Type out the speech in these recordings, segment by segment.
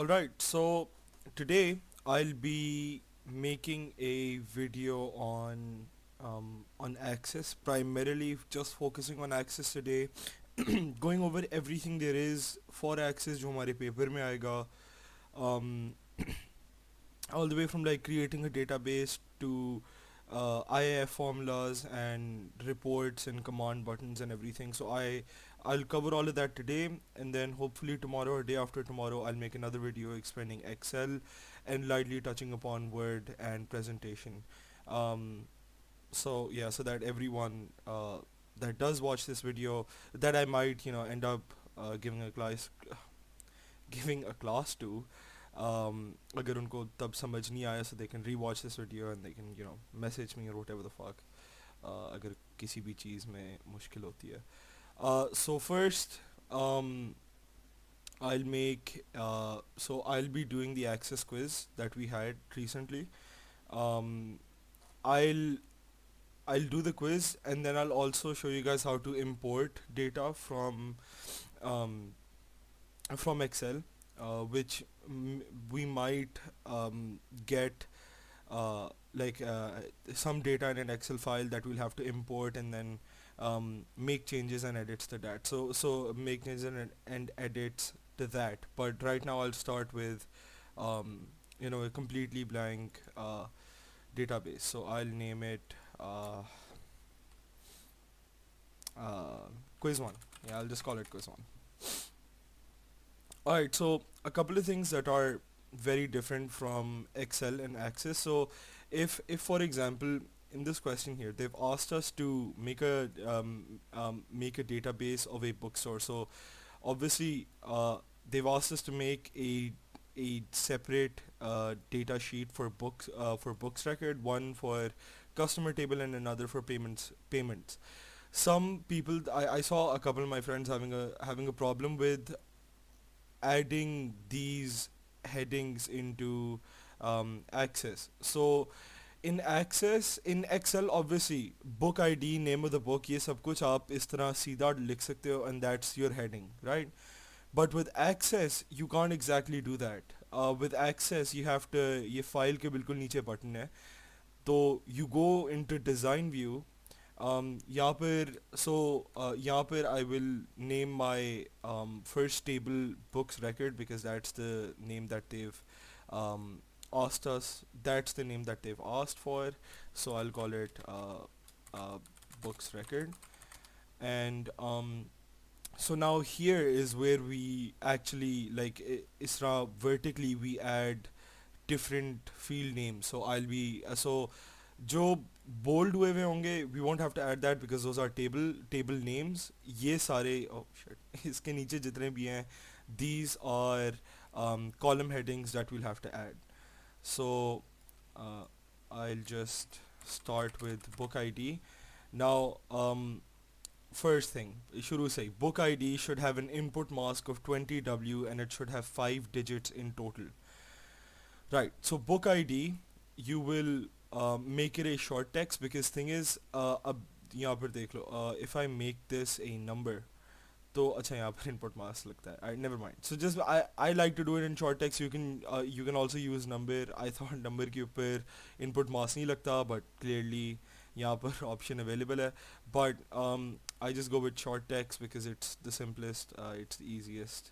Alright, so today I'll be making a video on Access, primarily just focusing on Access today, going over everything there is for Access जो हमारे paper में आएगा, um, all the way from like creating a database to IAF formulas and reports and command buttons and everything. I'll cover all of that today, and then hopefully tomorrow or day after tomorrow I'll make another video explaining Excel and lightly touching upon Word and presentation. Um, so yeah, so that everyone that does watch this video, that I might end up giving a class to, अगर उनको तब समझ नहीं आया, so they can rewatch this video and they can message me or whatever the fuck, अगर किसी भी चीज़ में मुश्किल होती है. So first, I'll be doing the access quiz that we had recently. um, I'll I'll do the quiz, and then I'll also show you guys how to import data um, from Excel, which we might get uh, like some data in an Excel file that we'll have to import, and then make changes and edits to that. So make changes and edits to that. But right now I'll start with a completely blank database. So I'll name it uh, quiz one. Yeah, I'll just call it quiz one. Alright, so a couple of things that are very different from Excel and Access. So if for example in this question here they've asked us to make a database of a bookstore. So obviously they've asked us to make a separate data sheet for books record, one for customer table and another for payments. Some people, I saw a couple of my friends having a problem with adding these headings into Access. So in Excel, obviously book ID, name of the book, ये सब कुछ आप इस तरह सीधा लिख सकते हो, and that's your heading, right? But with Access you can't exactly do that. With Access you have to, ये file के बिल्कुल नीचे button है, तो you go into design view. यहाँ पर यहाँ पर I will name my first table books record, because that's the name that they've asked us. That's the name that they've asked for. So I'll call it books record. And so now here is where we actually like ISRA vertically we add different field names. So I'll be so जो bold हुए हुए होंगे we won't have to add that because those are table names. ये सारे shit इसके नीचे जितने भी हैं these are column headings that we'll have to add. So I'll just start with book ID. Now first thing, shuru say book ID should have an input mask of 20W and it should have 5 digits in total. Right, so book ID, you will make it a short text, because thing is अब यहाँ पर देख लो, if I make this a number, तो अच्छा यहाँ पर input mask लगता है. I never mind. So just I like to do it in short text. You can also use number. I thought number के ऊपर input mask नहीं लगता, but clearly यहाँ पर option available है. But I just go with short text because it's the simplest, it's the easiest,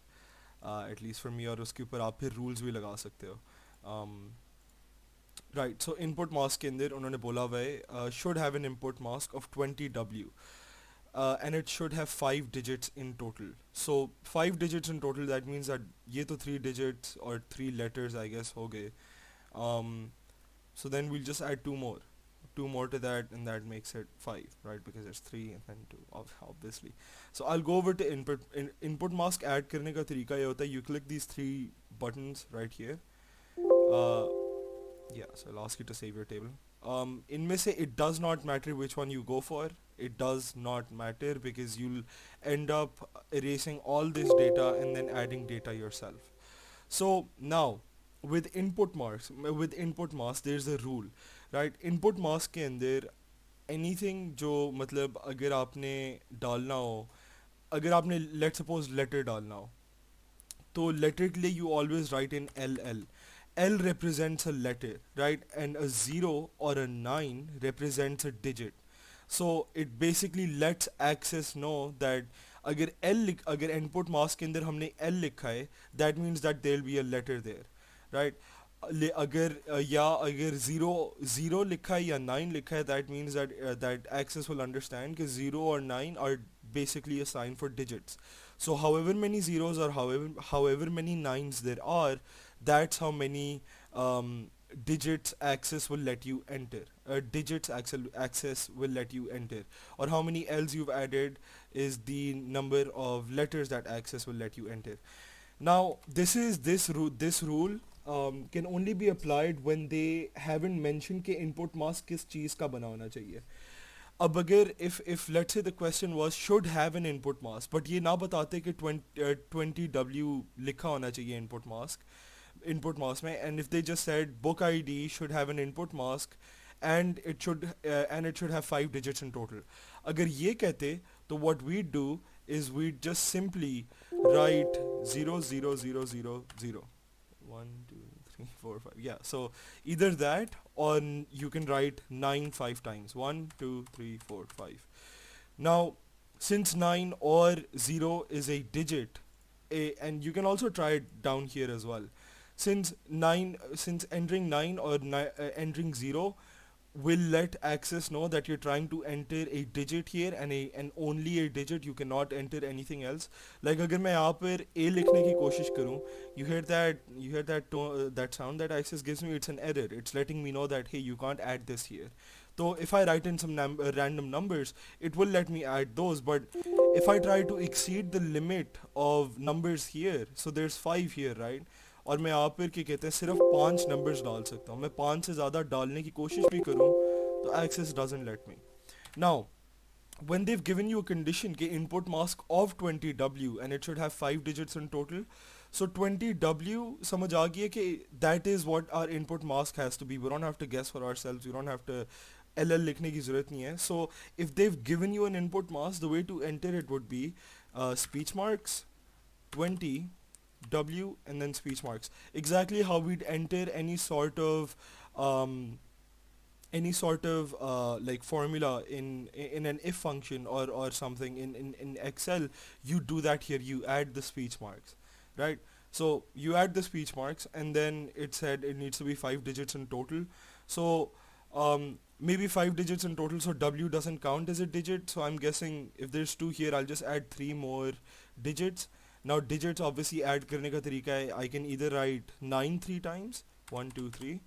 at least for me. और उसके ऊपर आप फिर rules भी लगा सकते हो. Right, so input mask के अंदर उन्होंने बोला हुआ है should have an input mask of 20W, and it should have 5 digits in total. So 5 digits in total, that means that ये तो 3 digits or 3 letters I guess हो गए. So then we'll just add two more to that, and that makes it 5, right? Because it's 3 and then 2, obviously. So I'll go over to input mask add करने का तरीका ये होता है, you click these 3 buttons right here. uh, yeah, so I'll ask you to save your table. इनमें से it does not matter which one you go for. It does not matter because you'll end up erasing all this data and then adding data yourself. So now with input mask there's a rule, right? Input mask के अंदर anything जो मतलब अगर आपने डालना हो, अगर आपने let's suppose letter डालना हो, तो letter के लिए you always write in LL. L represents a letter, right? And a 0 or a 9 represents a digit. So it basically lets access know that अगर input mask के अंदर हमने L लिखा है, that means that there will be a letter there, right? अगर zero लिखा है या 9 लिखा है, that means that access will understand कि 0 or 9 are basically a sign for digits. So however many zeros or however many nines there are, that's how many digits access will let you enter. Digits access will let you enter, or how many L's you've added is the number of letters that access will let you enter. Now this rule can only be applied when they haven't mentioned कि input mask किस चीज़ का बना होना चाहिए. अब अगर if let's say the question was should have an input mask, but ये ना बताते कि 20W लिखा होना चाहिए input mask में, and if they just said book ID should have an input mask and it should have 5 digits in total. अगर ये कहते तो what we'd do is we'd just simply write 0 0 0 0 0 1 2 3 4 5, yeah, so either that or you can write 9 5 times, 1 2 3 4 5. Now since 9 or 0 is a digit, and you can also try it down here as well, since entering 9 or entering 0 will let access know that you're trying to enter a digit here and only a digit, you cannot enter anything else. Like अगर मैं यहाँ पर a लिखने की कोशिश करूँ, that sound that access gives me, it's an error, it's letting me know that hey, you can't add this here. So if I write in some random numbers, it will let me add those, but if I try to exceed the limit of numbers here, so there's 5 here, right? और मैं यहाँ पर क्या कहते हैं सिर्फ 5 numbers डाल सकता हूँ, मैं 5 से ज़्यादा डालने की कोशिश भी करूँ तो access doesn't let me. Now when they've given you a condition के input mask of 20W and it should have 5 digits in total, so 20W समझ आ गई है कि that is what our input mask has to be. We don't have to guess for ourselves, we don't have to LL लिखने की ज़रूरत नहीं है. So if they've given you an input mask, the way to enter it would be speech marks 20 W and then speech marks. Exactly how we'd enter any sort of like formula in an if function or something in Excel, you do that here, you add the speech marks, right? So you add the speech marks and then it said it needs to be 5 digits in total. So maybe 5 digits in total, so W doesn't count as a digit, so I'm guessing if there's 2 here, I'll just add 3 more digits. Now digits obviously add करने का तरीका है, I can either write 9 3 times, 1 2 3,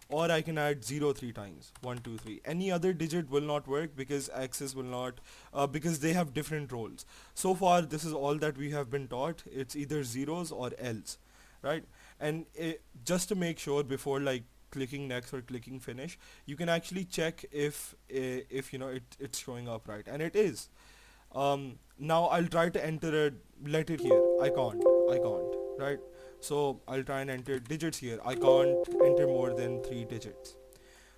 or I can add 0 3 times, 1 2 3. Any other digit will not work because access will not, because they have different roles. So far this is all that we have been taught, it's either zeros or else, right? And just to make sure before like clicking next or clicking finish, you can actually check if you know it's showing up right, and it is. Now I'll try to enter a letter here. I can't, right? So I'll try and enter digits here. I can't enter more than 3 digits.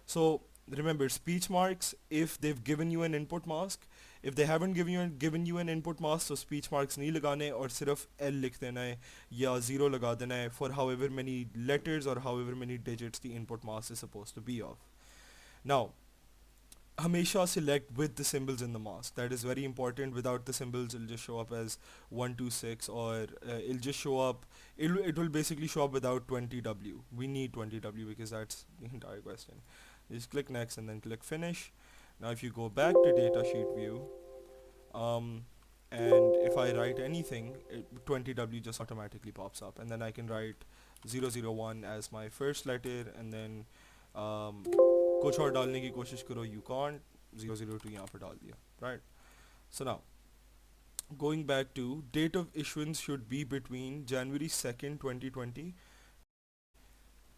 So remember speech marks, if they've given you an input mask, if they haven't given you an input mask, so speech marks नहीं लगाने और सिर्फ L लिख देना है या 0 लगा देना है for however many letters or however many digits the input mask is supposed to be of. Now हमेशा select with the symbols in the mask. That is very important. Without the symbols, it'll just show up as 126, or it'll just show up. It will basically show up without 20W. We need 20W because that's the entire question. Just click next and then click finish. Now if you go back to datasheet view, and if I write anything, 20W just automatically pops up, and then I can write 001 as my first letter, and then कुछ और डालने की कोशिश करो, you can't, 002 यहाँ पर डाल दिया, right? So now going back to date of issuance should be between January 2nd 2020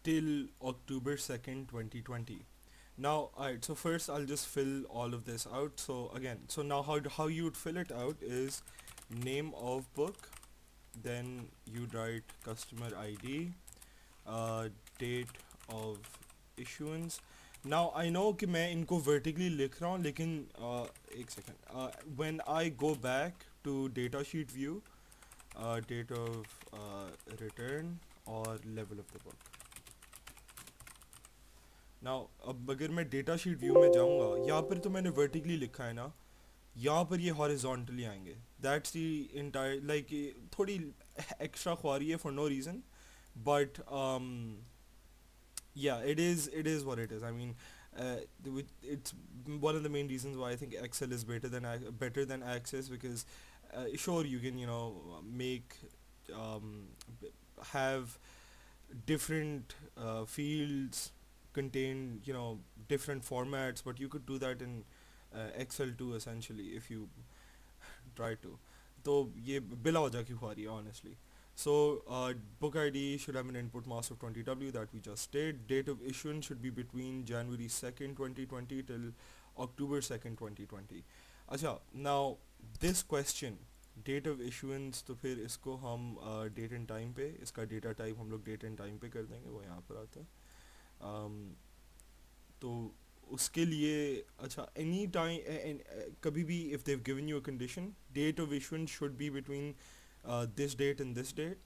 till October 2nd 2020. Now alright, so first I'll just fill all of this out. So again, so now how you would fill it out is name of book, then you'd write customer ID, date of issuance. Now I know कि मैं इनको vertically लिख रहा हूँ, लेकिन एक second, when I go back to datasheet view, date of return और level of the book. Now अब अगर मैं डेटा शीट व्यू में जाऊंगा, यहाँ पर तो मैंने वर्टिकली लिखा है ना, यहाँ पर ये हॉरिजॉन्टली आएंगे. दैट्स द इंटायर लाइक थोड़ी एक्स्ट्रा ख्वारी है for no reason. But yeah, it is what it is. I mean, it's one of the main reasons why I think Excel is better than Access, because sure, you can make um, b- have different fields contain different formats, but you could do that in Excel too, essentially, if you try to. तो ये बिला वजह की ख्वारी है honestly. So book ID should have an input mass of 20W that we just did. Date of issuance should be between January 2nd 2020 till October 2nd 2020. अच्छा, now this question date of issuance, तो फिर इसको हम date and time पे, इसका data type हम लोग date and time पे कर देंगे, वो यहाँ पर आता है. तो उसके लिए अच्छा, एनी टाइम कभी भी if they given you a condition date of issuance should be between this date and this date,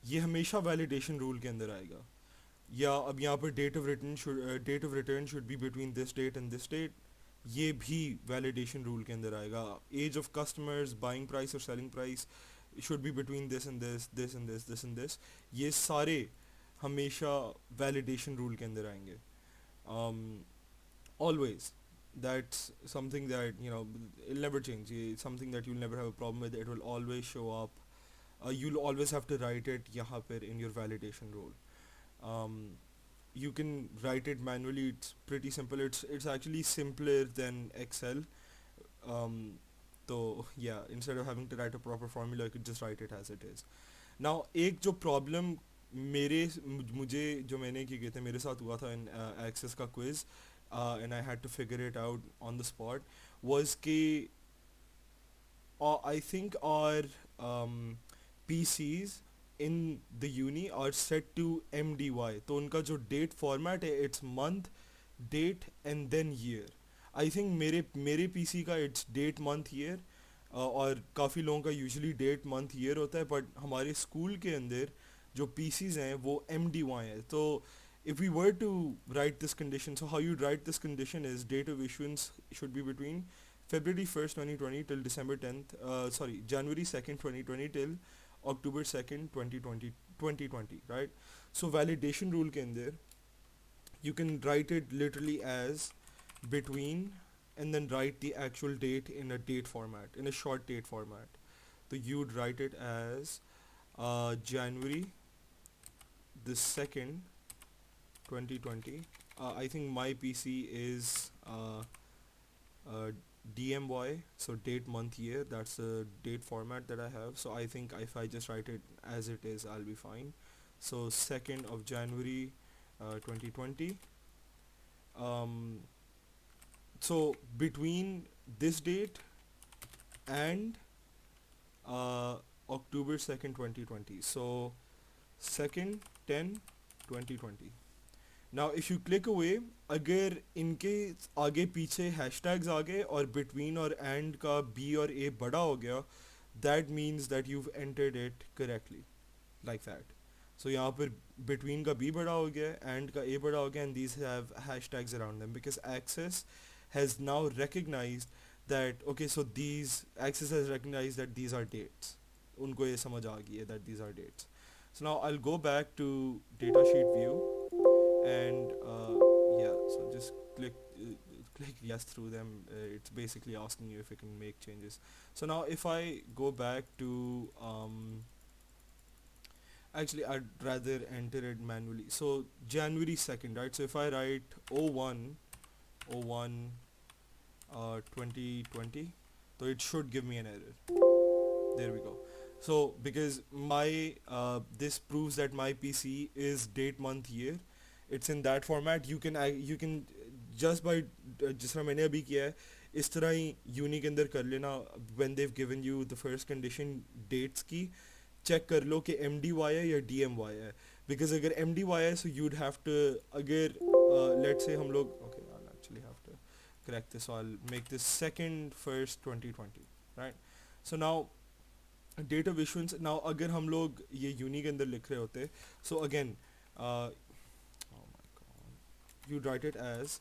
ये हमेशा वैलिडेशन रूल के अंदर आएगा. या अब यहाँ पर date of return should be between this date and this date, ये भी वैलिडेशन रूल के अंदर आएगा. Age of customers, buying price और selling price should be between this and this, this and this, this and this, ये सारे हमेशा validation rule के अंदर आएंगे. Always. That's something that it'll never change. It's something that you'll never have a problem with. It will always show up. You'll always have to write it यहाँ पर in your validation role. um, you can write it manually. It's pretty simple. It's actually simpler than Excel. um, so yeah, instead of having to write a proper formula, you could just write it as it is. Now एक जो problem मुझे जो मैंने की गए थे, मेरे साथ हुआ था इन एक्सेस का quiz, and I had to figure it out on the spot, was कि I think our PCs in the uni are set to MDY. तो उनका जो डेट फॉर्मेट है, it's month, date and then year. I think मेरे PC का it's date month year, और काफ़ी लोगों का यूजुअली डेट मंथ ईयर होता है, बट हमारे स्कूल के अंदर जो पीसीज हैं वो MDY है. तो if we were to write this condition, so how you'd write this condition is date of issuance should be between February 1st 2020 till December 10th, sorry, January 2nd 2020 till October 2nd 2020, right? So validation rule के अंदर you can write it literally as between, and then write the actual date in a date format, in a short date format. So you'd write it as January the 2nd 2020. I think my PC is uh, DMY, so date month year. That's the date format that I have. So I think if I just write it as it is, I'll be fine. So 2nd of January 2020. um, so between this date and uh, October 2nd 2020, so 2nd 10 2020. Now if you click away, अगर इनके आगे पीछे hashtags आ गए और between और and का B और ए बड़ा हो गया, that means that you've entered it correctly, like that. So यहाँ पर बिटवीन का बी बड़ा हो गया, एंड का ए बड़ा हो गया, and these have hashtags around them because Access has now recognized that okay, so Access has recognized that these are dates. उनको ये समझ आ गई है that these are dates. So now I'll go back to datasheet view, and yeah, so just click yes through them. It's basically asking you if you can make changes. So now if I go back to actually I'd rather enter it manually. So January 2nd, right? So if I write 01 2020, so it should give me an error. There we go. So because my this proves that my PC is date month year, it's in that format. You can just by जिस तरह मैंने अभी किया है, इस तरह ही uni के अंदर कर लेना. when they've given you the first condition dates की, चेक कर लो कि MDY है या DMY है. because अगर MDY है, so you'd have to, अगर let's say हम लोग, okay, I'll actually have to correct this, so I'll make this 2nd 1st 2020, right? So now date of issuance now अगर हम लोग ये यूनी के अंदर लिख रहे होते so again you write it as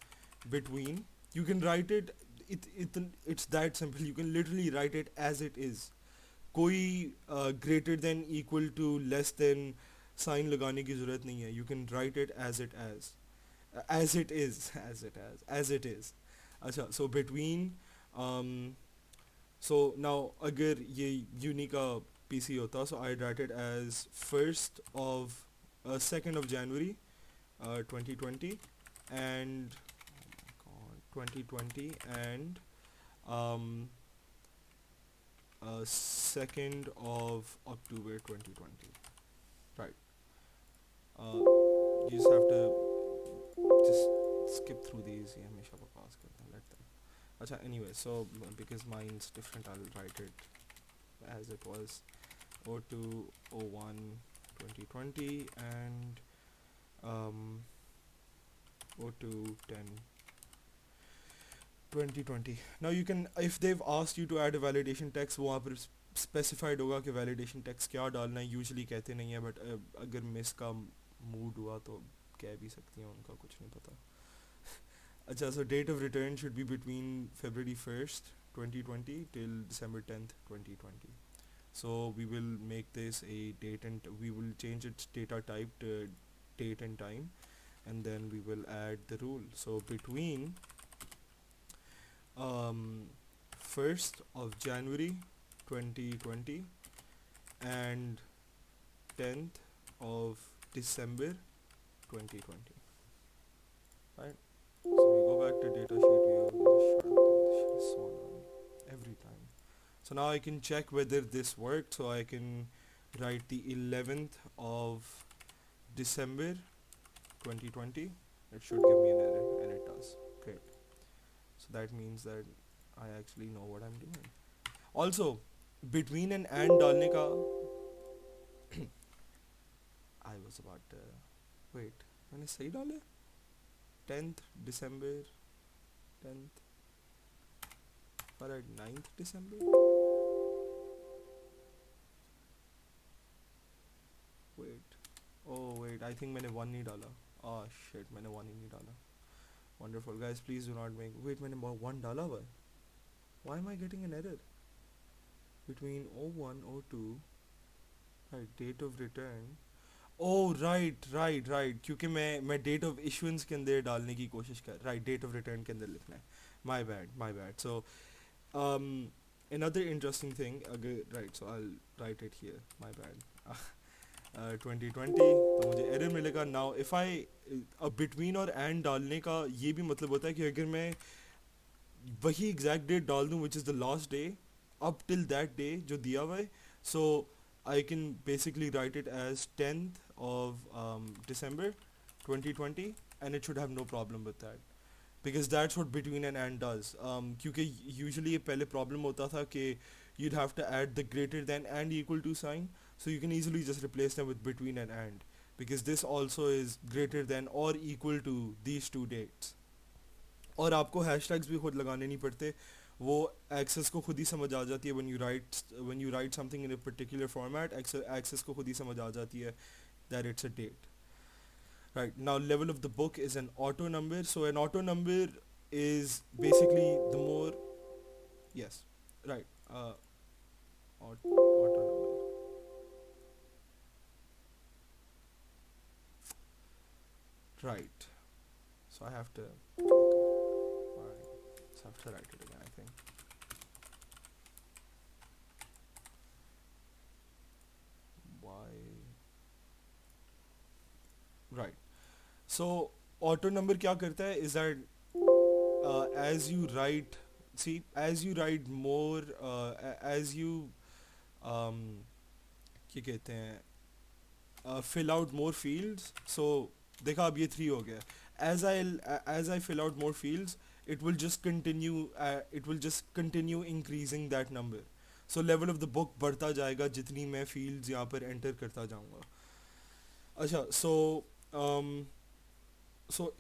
between. You can write it's that simple. You can literally write it as it is. कोई greater than equal to less than sign लगाने की ज़रूरत नहीं है. You can write it as it is as it is. अच्छा, so between um, so now अगर ये uni का PC होता so I'd write it as 2nd of January 2020 and oh my god 2020 and um, 2nd of October 2020, right. You just have to just skip through these, ये हमेशा बकवास करते हैं, let them. अच्छा, anyway, so because mine's different I'll write it as it was. 02/01 2020 and um, 02/10 2020. Now you can, if they've asked you to add a validation text, वो वहाँ पर specified होगा कि validation text क्या डालना है. Usually कहते नहीं है, but अगर miss का mood हुआ तो कह भी सकती हैं, उनका कुछ नहीं पता. अच्छा, so date of return should be between February 1st 2020 till December 10th 2020. So we will make this a date and we will change its data type to date and time, and then we will add the rule. So between 1st of January 2020 and 10th of December 2020, right. So we go back to data sheet, we will shut up, this shit is so annoying every time. So now I can check whether this worked, so I can write the 11th of December 2020. It should give me an error, and it does. Great. So that means that I actually know what I'm doing. Also, between and डालने का I was about to wait. मैंने सही डाले 10th December 10th or at 9th December. Wait. Oh wait, I think मैंने 1 नहीं डाला. Oh shit, मैंने 1 ही नहीं डाला. Wonderful, guys, please do not make. Wait, मैंने 1 डाला हुआ है. Why am I getting an error? Between 01/02, right, date of return. Oh right, क्योंकि मैं date of issuance के अंदर डालने की कोशिश कर, right, date of return के अंदर लिखना है. My bad. So another interesting thing, right, so I'll write it here. My bad. 2020 तो मुझे एरर मिलेगा. नाउ इफ़ आई अब बिटवीन और एंड डालने का ये भी मतलब होता है कि अगर मैं वही एग्जैक्ट डेट डाल दूँ which is the last day up till that day जो दिया हुआ है, so I can basically write it as 10th of December 2020 and it should have no problem with that because that's what between and does. क्योंकि usually ये पहले problem होता था कि you'd have to add the greater than and equal to sign, so you can easily just replace them with between and because this also is greater than or equal to these two dates. और आपको hashtags भी खुद लगाने नहीं पड़ते, वो access को खुद ही समझ आ जाती है when you write something in a particular format. access को खुद ही समझ आ जाती है that it's a date. Right, now level of the book is an auto number. So an auto number is basically the more, yes, right, auto number. Right. So I have to, okay. Alright. So I have to write it again, I think. Why? Right. So auto number क्या करता है is that as you write, see, as you write more, as you क्या कहते हैं fill out more fields. So देखा अब ये 3 हो गया. As I fill out more fields, it will just continue increasing that number. So level of the book बढ़ता जाएगा जितनी मैं fields यहाँ पर enter करता जाऊँगा. अच्छा, so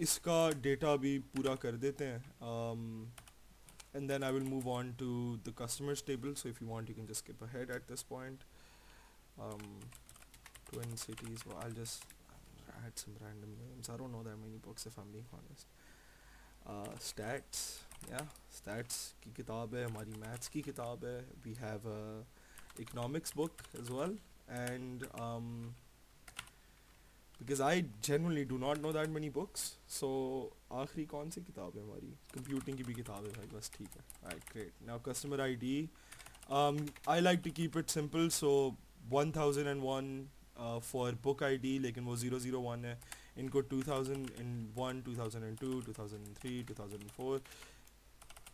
इसका data भी पूरा कर देते हैं. and then I will move on to the customers table. So if you want, you can just skip ahead at this point. Um, Twin Cities. Well, I'll just add some random names. I don't know that many books if I'm being honest. Stats. Yeah, stats की किताब है हमारी maths की किताब है. We have a economics book as well, and because I genuinely do not know that many books, so आखिरी कौन सी किताब है हमारी? Computing की भी किताब है भाई, बस ठीक है. Alright, great. Now customer ID. I like to keep it simple, so 1001 for book ID, लेकिन वो 001 है. इनको 2001, 2002, 2003, 2004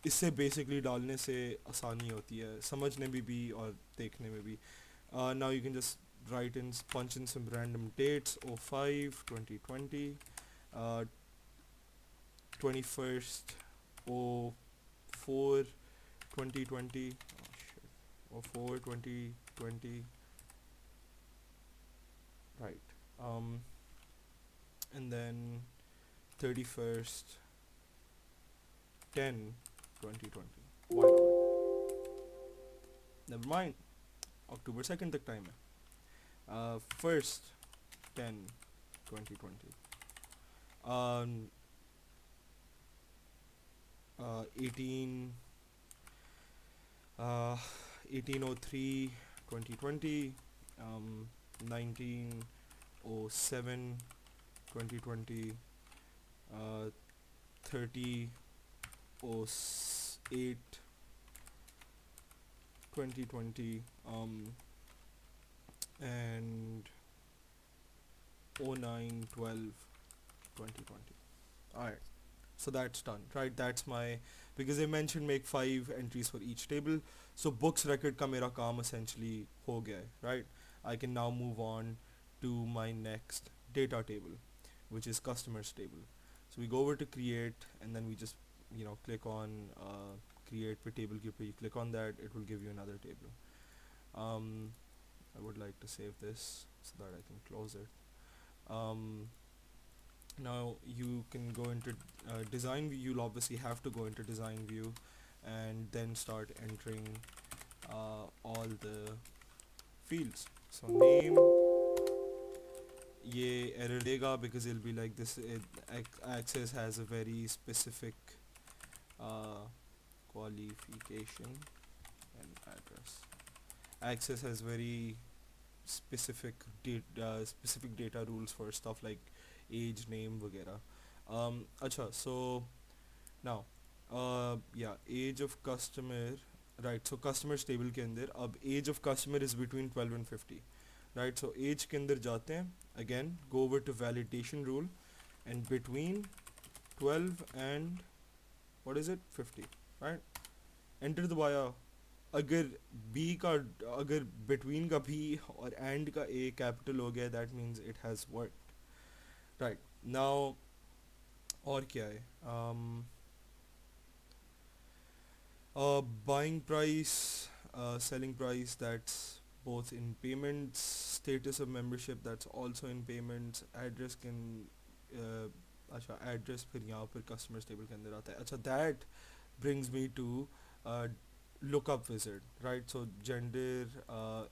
इससे बेसिकली डालने से आसानी होती है समझने में भी और देखने में भी. Now you can just write in, punch in some random dates: 05, 2020, uh, 21st, 04, 2020, oh shit, 04, 2020, right, and then 31st, 10, 2020. Why not? Never mind. October 2nd तक टाइम है. First 10 2020. um, 18 1803 2020, 1907 2020, 3008 2020, and 0912 2020. Alright, so that's done, right? That's my, because they mentioned make 5 entries for each table. So books record का मेरा काम essentially हो गया है, right? I can now move on to my next data table, which is customers table. So we go over to create, and then we just click on create per table के ऊपर. You click on that, it will give you another table. I would like to save this so that I can close it. Now you can go into design view. You'll obviously have to go into design view and then start entering all the fields. So name, ये error देगा because it'll be like this. Access has a very specific qualification and address. Access has very specific data rules for stuff like age, name वगैरह. अच्छा, so now yeah, age of customer, right? So customers table के अंदर अब age of customer is between 12 and 50, right? So age के अंदर जाते हैं, again go over to validation rule, and between 12 and what is it, 50, right? Enter the dबाया. अगर B का, अगर between का B और and का A capital हो गया, that means it has worked, right? Now और क्या है? Buying price, selling price, that's both in payments. Status of membership, that's also in payments. Address can अच्छा address फिर यहाँ पर customers table के अंदर आता है. अच्छा, that brings me to lookup wizard, right? So gender,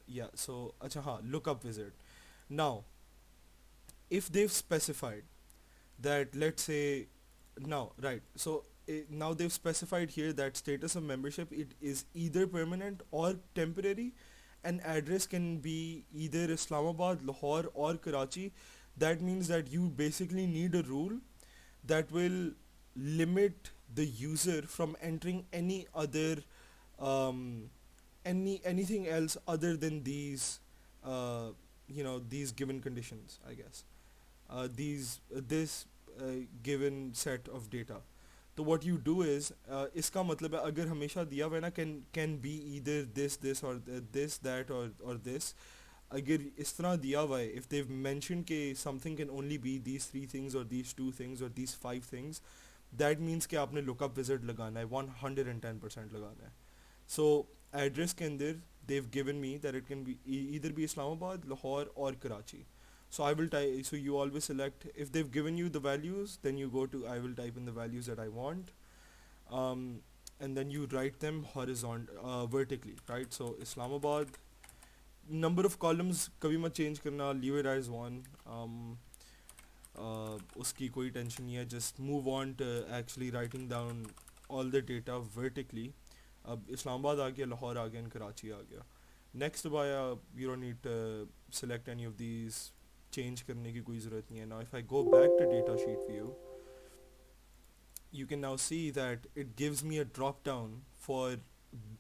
yeah, so अच्छा हाँ, lookup wizard. Now if they've specified that, let's say, now, right, so now they've specified here that status of membership, it is either permanent or temporary, and address can be either Islamabad, Lahore or Karachi. That means that you basically need a rule that will limit the user from entering any other anything else other than these these given conditions, I guess. This given set of data. So what you do is, इसका मतलब है अगर हमेशा दिया हुआ है ना, can be either this or this, that or this. अगर इस तरह दिया हुआ है, if they've mentioned कि something can only be these 3 things or these 2 things or these 5 things, that means कि आपने lookup wizard लगाना है, 110% लगाना है. So address के अंदर they've given me that it can be either be Islamabad, Lahore or Karachi. So I will type, so you always select, if they've given you the values, then you go to, I will type in the values that I want. and then you write them vertically, right? So Islamabad, number of columns कभी मत change करना, leave it as one. उसकी कोई tension नहीं है, just move on to actually writing down all the data vertically. अब इस्लामाबाद आ गया, लाहौर आ गया, and कराची आ गया. Next बाया, you don't need to select any of these, change करने की कोई ज़रूरत नहीं है. Now if I go back to data sheet view, you can now see that it gives me a drop down for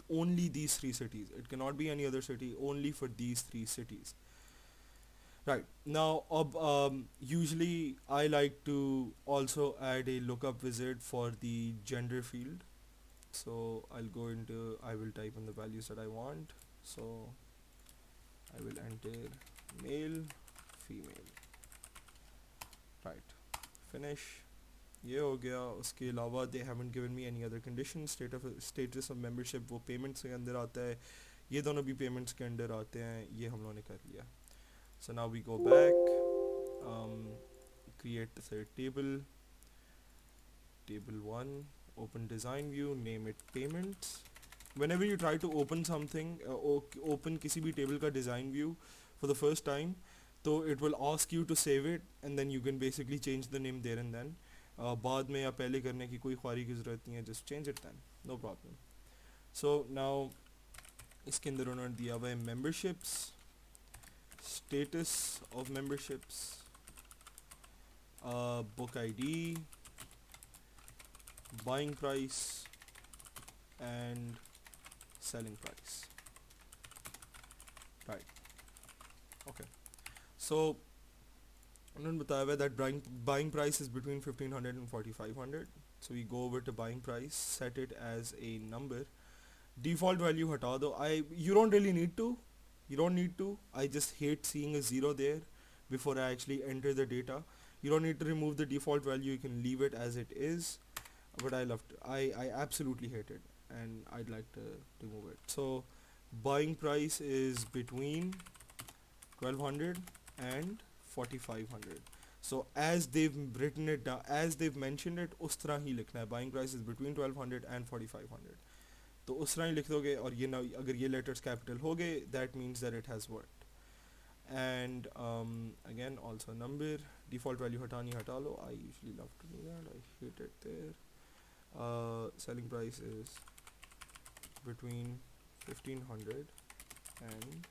only these three cities. It cannot be any other city, only for these three cities. Right. Now, usually I like to also add a lookup wizard for the gender field. So I will type in the values that I want. So I will enter male, female. Right. Finish. ये हो गया. उसके अलावा they haven't given me any other condition. Status of membership वो payments के अंदर आता है. ये दोनों भी payments के अंदर आते हैं. ये हम लोगों ने कर लिया. So now we go back, create the third table, table 1, open design view, name it payments. Whenever you try to open something, open किसी भी table का design view for the first time, so it will ask you to save it, and then you can basically change the name there and then. बाद में या पहले करने की कोई ख्वारी की ज़रूरत नहीं है, just change it then, no problem. So now इसके अंदर उन्होंने दिया हुआ है memberships, status of memberships, book ID, buying price, and selling price. Right. Okay. So उन्होंने बताया हुआ है that buying price is between 1500 and 4500. So we go over to buying price, set it as a number. Default value हटा दो. You don't really need to. You don't need to. I just hate seeing a zero there before I actually enter the data. You don't need to remove the default value. You can leave it as it is. But I absolutely hate it, and I'd like to remove it. So buying price is between 1200 and 4500. So as they've written it down, as they've mentioned it, उस तरह ही लिखना है. Buying price is between 1200 and 4500. तो उस तरह ही लिख दोगे, और ये ना अगर ये letters capital हो गए, that means that it has worked. And again, also number, default value हटानी हटा लो. I usually love to do that. I hate it there. Selling price is between 1500 and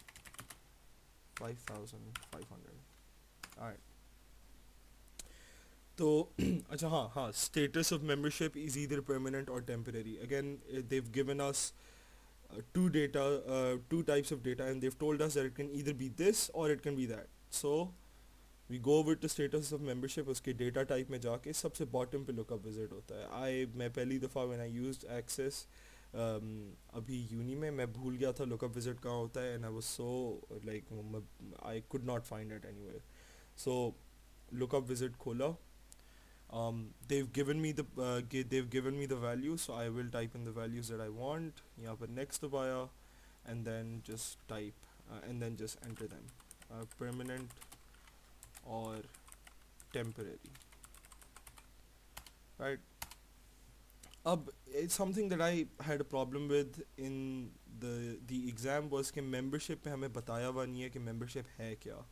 5500. Alright. तो अच्छा हाँ, status of membership is either permanent or temporary. Again, they've given us two types of data, and they've told us that it can either be this or it can be that. So we go over to status of membership. उसके data type में जाके सबसे bottom पे lookup wizard होता है. मैं पहली दफ़ा when I used Access अभी uni में, मैं भूल गया था lookup wizard कहाँ होता है, and I was so like I could not find it anywhere. So lookup wizard खोला. They've given me the value, so I will type in the values that I want. यहाँ पर next दबाया, and then just type and then just enter them, permanent or temporary. Right. It's something that I had a problem with in the exam was कि membership पे हमें बताया हुआ नहीं है कि membership है क्या.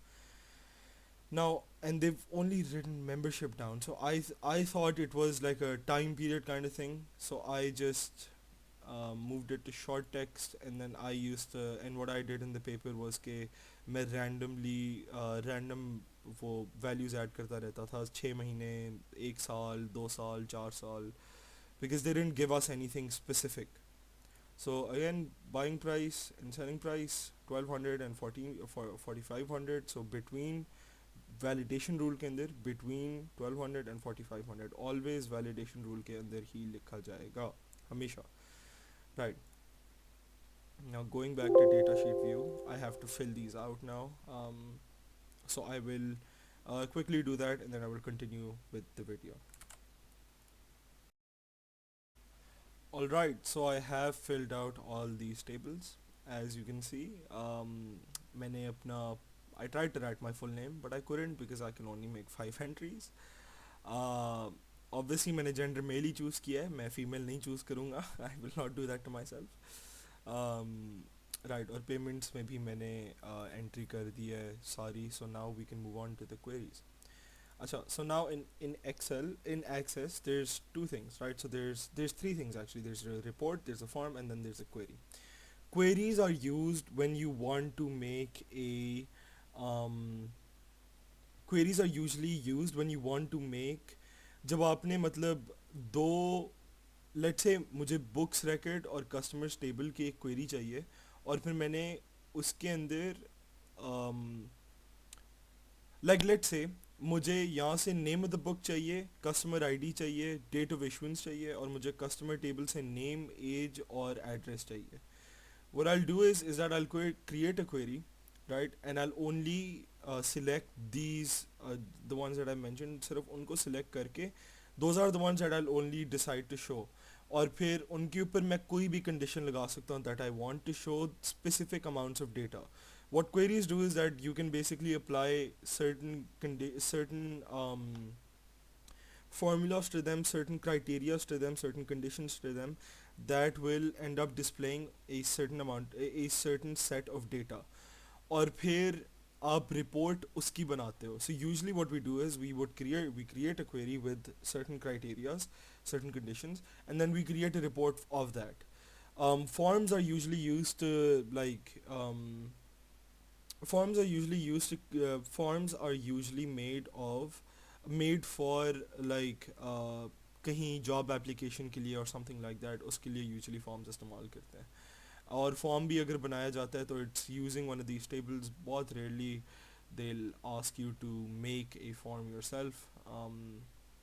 Now, and they've only written membership down, so I thought it was like a time period kind of thing, so I just moved it to short text, and then and what I did in the paper was कि मैं random वो values add करता रहता था, 6 महीने, 1 साल, 2 साल, 4 साल, because they didn't give us anything specific. So again, buying price and selling price 1200 and 4500. So between validation rule के अंदर between 1200 and 4500, always validation rule के अंदर ही लिखा जाएगा हमेशा. Right. Now going back to data sheet view, I have to fill these out now. So I will quickly do that, and then I will continue with the video. Alright, so I have filled out all these tables. As you can see, मैंने अपना I tried to write my full name, but I couldn't because I can only make 5 entries. Obviously मैंने gender male ही choose किया है, मैं female नहीं choose करूँगा. I will not do that to myself. Right, और payments में भी मैंने एंट्री कर दी है सारी. So now we can move on to the queries. Acha, so now in Excel, in Access, there's two things, right? So there's three things actually. There's a report, there's a form, and then there's a query. Queries are used when you want to make a um, queries are usually used when you want to make, जब आपने मतलब दो, let's say मुझे books record और customers table की एक query चाहिए, और फिर मैंने उसके अंदर लाइक लेट्स से मुझे यहाँ से नेम ऑफ द बुक चाहिए, कस्टमर आईडी चाहिए, डेट ऑफ इशुएंस चाहिए, और मुझे कस्टमर टेबल से नेम, एज और एड्रेस चाहिए. What I'll do is that I'll create a query, right? And I'll only select these, the ones that I mentioned. सिर्फ उनको select करके, those are the ones that I'll only decide to show. और फिर उनके ऊपर मैं कोई भी condition लगा सकता हूँ that I want to show specific amounts of data. What queries do is that you can basically apply certain formulas to them, certain criterias to them, certain conditions to them, that will end up displaying a certain amount, a certain set of data. और फिर आप report उसकी बनाते हो. So usually what we do is we create a query with certain criterias, certain conditions, and then we create a report of that. Forms are usually used to forms are usually made for like कहीं job application के लिए और something like that, उसके लिए usually forms इस्तेमाल करते हैं. और फॉर्म भी अगर बनाया जाता है तो it's using one of these tables. बहुत rarely they'll ask you to make a form yourself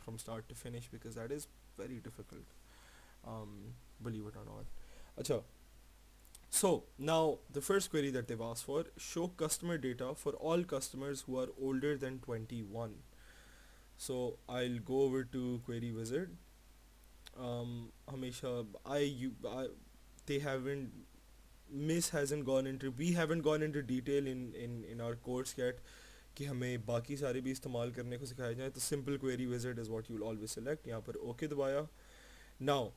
from start to finish, because that is very difficult, believe it or not. Acha, so now the first query that they've asked for: show customer data for all customers who are older than 21. So I'll go over to query wizard. Hamisha, they haven't, Miss hasn't gone into, we haven't gone into detail in our course yet कि हमें बाकी सारे भी इस्तेमाल करने को सिखाया जाए. तो simple query visit is what you will always select. यहाँ पर ओके दबाया. Now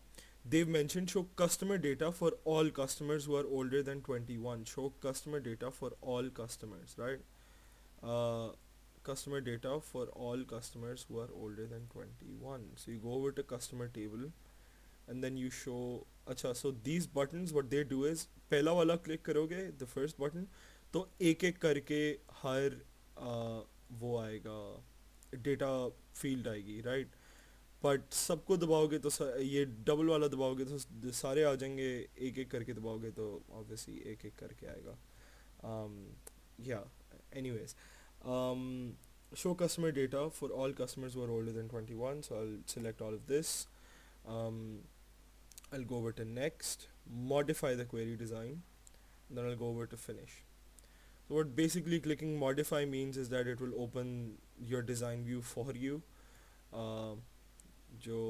they've mentioned show customer data for all customers who are older than 21. Show customer data for all customers, right? uh, Customer data for all customers who are older than 21. So you go over to customer table and then you show. अच्छा, so these buttons, what they do is, पहला वाला click करोगे the first button, तो एक एक करके हर वो आएगा, डेटा फील्ड आएगी, राइट? बट सबको दबाओगे तो ये डबल वाला दबाओगे तो सारे आ जाएंगे. एक एक करके दबाओगे तो ऑब्वियसली एक एक करके आएगा. या anyways, show customer data for all customers who are older than 21. So I'll select all of this. I'll go over to next, modify the query design, and then I'll go over to finish. So what basically clicking modify means is that it will open your design view for you. जो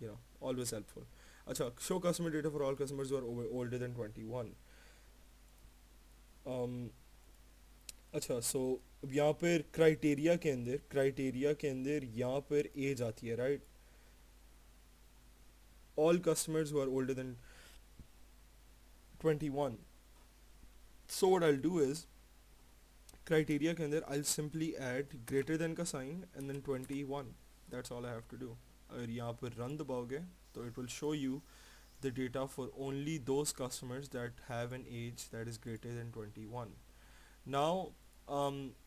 you know, always helpful. अच्छा, show customer data for all customers who are older than 21. अच्छा, so यहाँ पर criteria के अंदर यहाँ पर as आती है, right? All customers who are older than 21. So what I'll do is, criteria के अंदर I'll simply add greater than का sign and then 21. That's all I have to do. अगर यहाँ पर run दबाओगे तो it will show you the data for only those customers that have an age that is greater than 21. Now,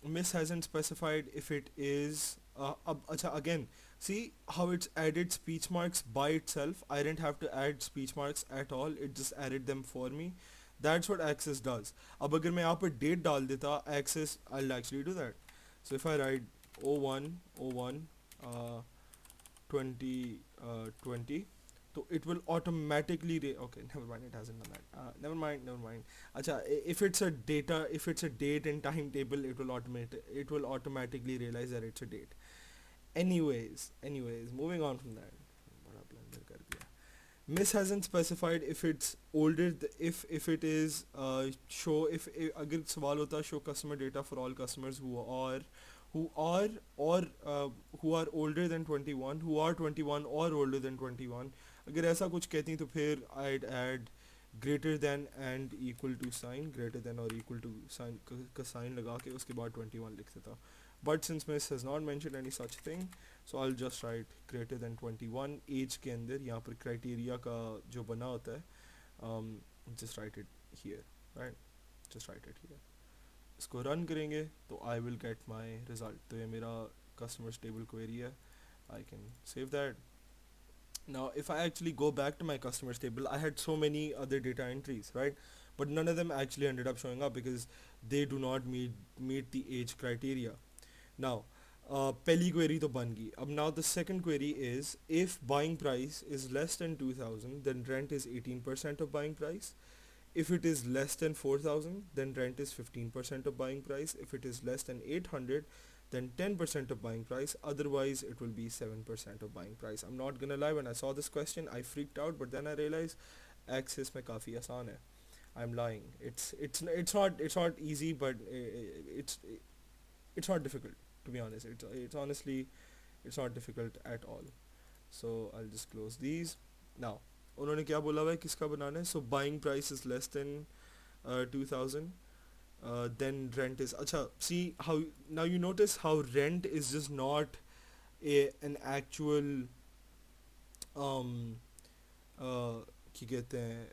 Miss hasn't specified if it is acha, again, see how it's added speech marks by itself. I didn't have to add speech marks at all, it just added them for me. That's what Access does. अब अगर मैं यहाँ पर date डाल देता, Access, I'll actually do that. So if I write 01 2020, so it will automatically okay, never mind, it hasn't done that. Never mind. Acha, if it's a date and timetable, it will automatically realize that it's a date. Anyways, moving on from that. बड़ा blender कर दिया. Miss hasn't specified if it's older, if it is show, if अगर सवाल होता show customer data for all customers who are who are or who are older than 21, who are 21 or older than 21. अगर ऐसा कुछ कहती तो फिर I'd add greater than and equal to sign, greater than or equal to sign का sign लगा के उसके बाद 21 लिख देता. But since Miss has not mentioned any such thing, so I'll just write greater than 21 age के अंदर यहाँ पर criteria का जो बना होता है, just write it here, right? Just write it here. इसको रन करेंगे तो I will get my result. तो ये मेरा कस्टमर स्टेबल क्वेरी है. I can save that. Now, if I actually go back to my customers table, I had so many other data entries, right? But none of them actually ended up showing up because they do not meet the age criteria. Now, पहली query तो बन गई. अब now the second query is if buying price is less than 2000, then rent is 18% of buying price. If it is less than 4,000, then rent is 15% of buying price. If it is less than 800, then 10% of buying price. Otherwise, it will be 7% of buying price. I'm not gonna lie, when I saw this question, I freaked out, but then I realized access में काफ़ी आसान है. I'm lying. It's not easy, but it's not difficult, to be honest. It's honestly, it's not difficult at all. So I'll just close these. Now, उन्होंने क्या बोला हुआ है किसका बनाना है. So buying price is less than 2000, then rent is अच्छा. See how now you notice how rent is just not an actual um क्या कहते हैं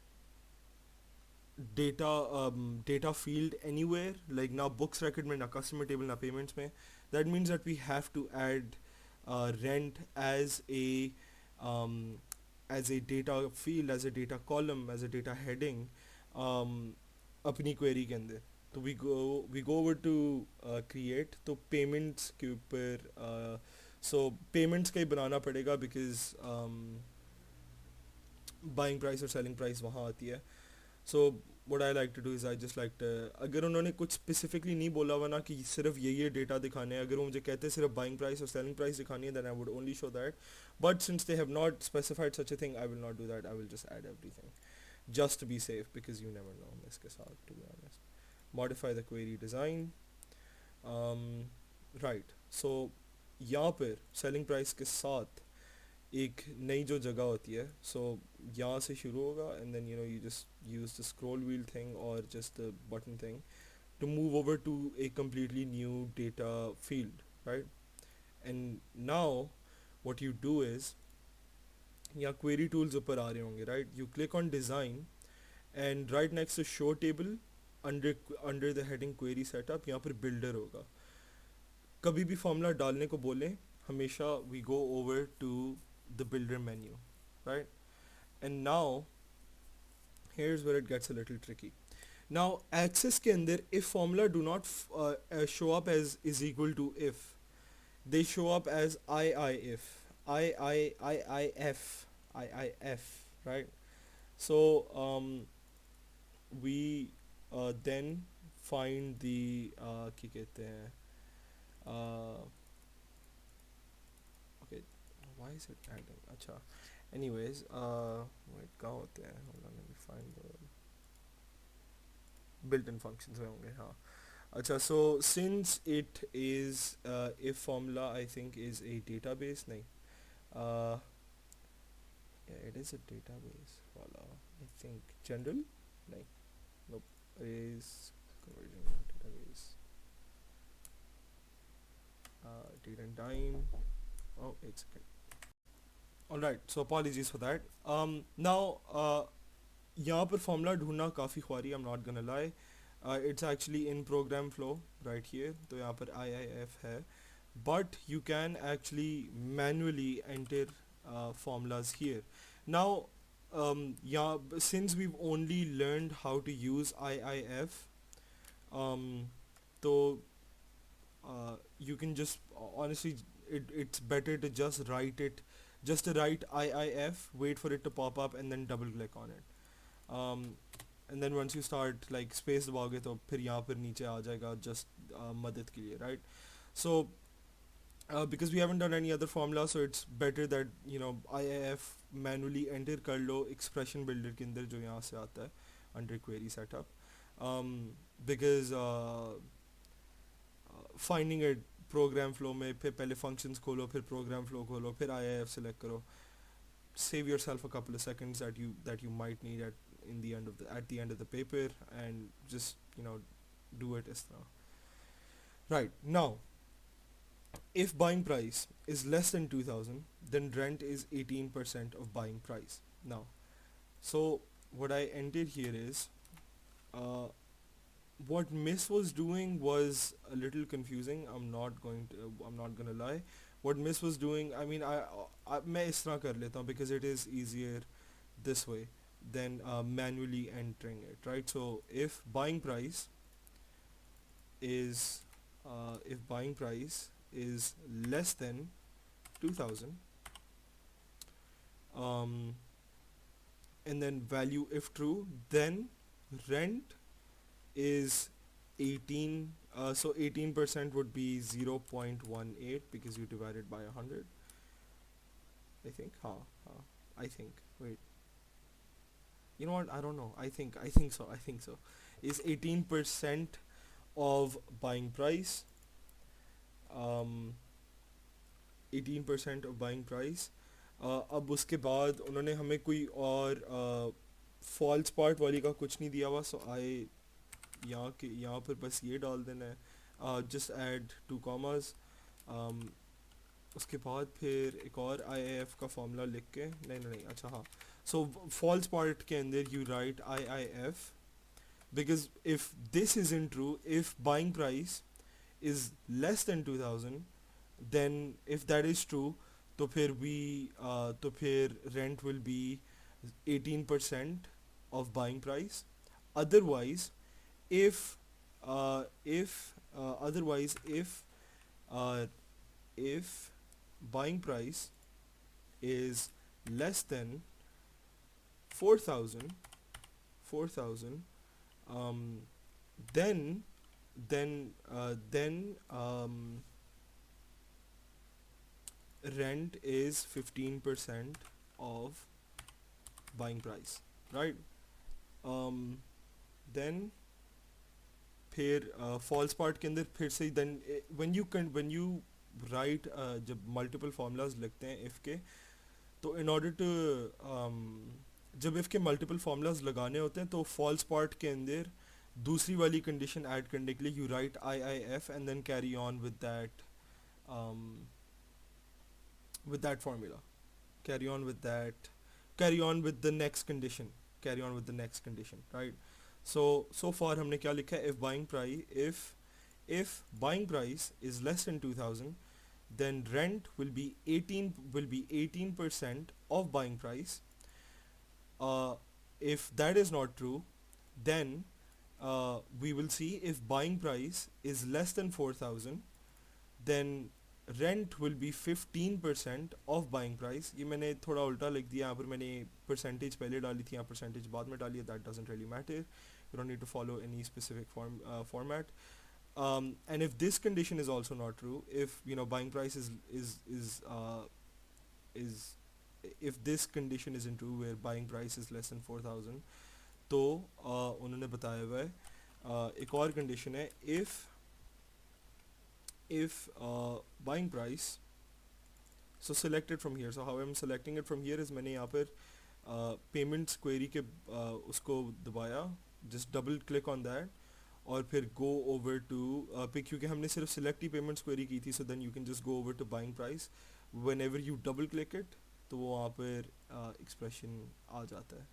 data field anywhere, like now books record में ना customer table ना payments में. That means that we have to add rent um, as a data field, as a data column, as a data heading अपनी query के अंदर. तो we go over to create. तो payments के ऊपर so payments का ही बनाना पड़ेगा because buying price और selling price वहाँ आती है. So what I like to do is I just like to, अगर उन्होंने कुछ specifically नहीं बोला हुआ ना कि सिर्फ ये डेटा दिखाने हैं, अगर वो मुझे कहते सिर्फ buying price और selling price दिखानी है, then I would only show that. But since they have not specified such a thing, I will not do that. I will just add everything just to be safe because you never know इसके साथ, to be honest. Modify the query design. Right. So यहाँ पर selling price के साथ एक नई जो जगह होती है. So यहाँ से शुरू होगा and then you just use the scroll wheel thing or just the button thing to move over to a completely new data field, right? And now what you do is यहाँ query tools ऊपर आ रहे होंगे, right? You click on design and right next to show table under the heading query setup यहाँ पर builder होगा. कभी भी formula डालने को बोलें हमेशा we go over to the builder menu, right? And now here's where it gets a little tricky. Now access के अंदर if formula do not show up as is equal to if, they show up as IIF, IIF, right? So we then find the क्या कहते हैं okay, why is it adding अच्छा. Anyways, wait कहाँ होते हैं, hold on, let me find the built-in functions में होंगे. हाँ अच्छा. So since it is if formula I think is a database, नहीं yeah, it is a database वाला I think. General नहीं, nope, is conversion database, date and time. Oh, एक second. Alright, so apologies for that. Now यहाँ पर formula ढूंढना काफ़ी ख्वारी, I'm not gonna lie. It's actually in program flow right here. तो यहाँ पर IIF है, but you can actually manually enter formulas here. Now yeah, since we've only learned how to use IIF, so you can just honestly it's better to just write it, just to write IIF, wait for it to pop up and then double click on it. And then once you start like space दबाओगे तो फिर यहाँ पर नीचे आ जाएगा just मदद के लिए, right? So because we haven't done any other formula, so it's better that IIF manually enter कर लो expression builder के अंदर जो यहाँ से आता है under query setup, because finding it program flow में फिर पहले फंक्शंस खोलो, फिर प्रोग्राम फ्लो खोलो, फिर IIF सेलेक्ट करो. Save yourself a couple of seconds that you might need at the end of the paper, and just do it as now. Right now, if buying price is less than 2000, then rent is 18% of buying price. Now, so what I ended here is, uh, what Miss was doing was a little confusing. I'm not gonna lie. What Miss was doing, I mean, मैं इस तरह कर लेता हूँ because it is easier this way than manually entering it, right? So is if buying price is less than 2000, um, and then value if true, then rent is 18. So 18% would be 0.18 because you divide it by 100. I think. I think. Wait. You know what? I don't know. I think so. I think so. Is 18% of buying price. 18% of buying price. अब उसके बाद उन्होंने हमें कोई और false part वाली का कुछ नहीं दिया हुआ, सो यहाँ पर बस ये डाल देना है, जस्ट ऐड 2 कॉमास. उसके बाद फिर एक और IIF का फॉर्मूला लिख के, नहीं, अच्छा हाँ. सो फॉल्स पार्ट के अंदर you right IIF, because if this isn't true, if buying price is less than 2000, then if that is true, तो फिर rent will be 18% of buying price. Otherwise, if uh, if buying price is less than 4000, um, then rent is 15% of buying price, right? Then फिर false part के अंदर फिर से then when you write जब multiple formulas लिखते हैं if के, तो in order to जब if के multiple formulas लगाने होते हैं तो false part के अंदर दूसरी वाली condition add करने के लिए you write IIF and then carry on with that formula, carry on with the next condition, right? So far हमने क्या लिखा है, if buying price is less than 2000, then rent will be 18% of buying price. If that is not true, then we will see if buying price is less than 4000, then rent will be 15% of buying price. ये मैंने थोड़ा उल्टा लिख दिया, यहाँ पर मैंने percentage पहले डाली थी, यहाँ percentage बाद में डाली है. That doesn't really matter. You don't need to follow any specific format. And if this condition is also not true, if buying price is if this condition isn't true where buying price is less than 4000, तो उन्होंने बताया हुआ है एक और condition है, if buying price, so select it from here. So how I'm selecting it from here is मैंने यहाँ पर payments query के उसको दबाया, just double click on that, और फिर go over to क्योंकि हमने सिर्फ select ही payments query की थी, so then you can just go over to buying price. Whenever you double click it, तो वो वहाँ पर expression आ जाता है.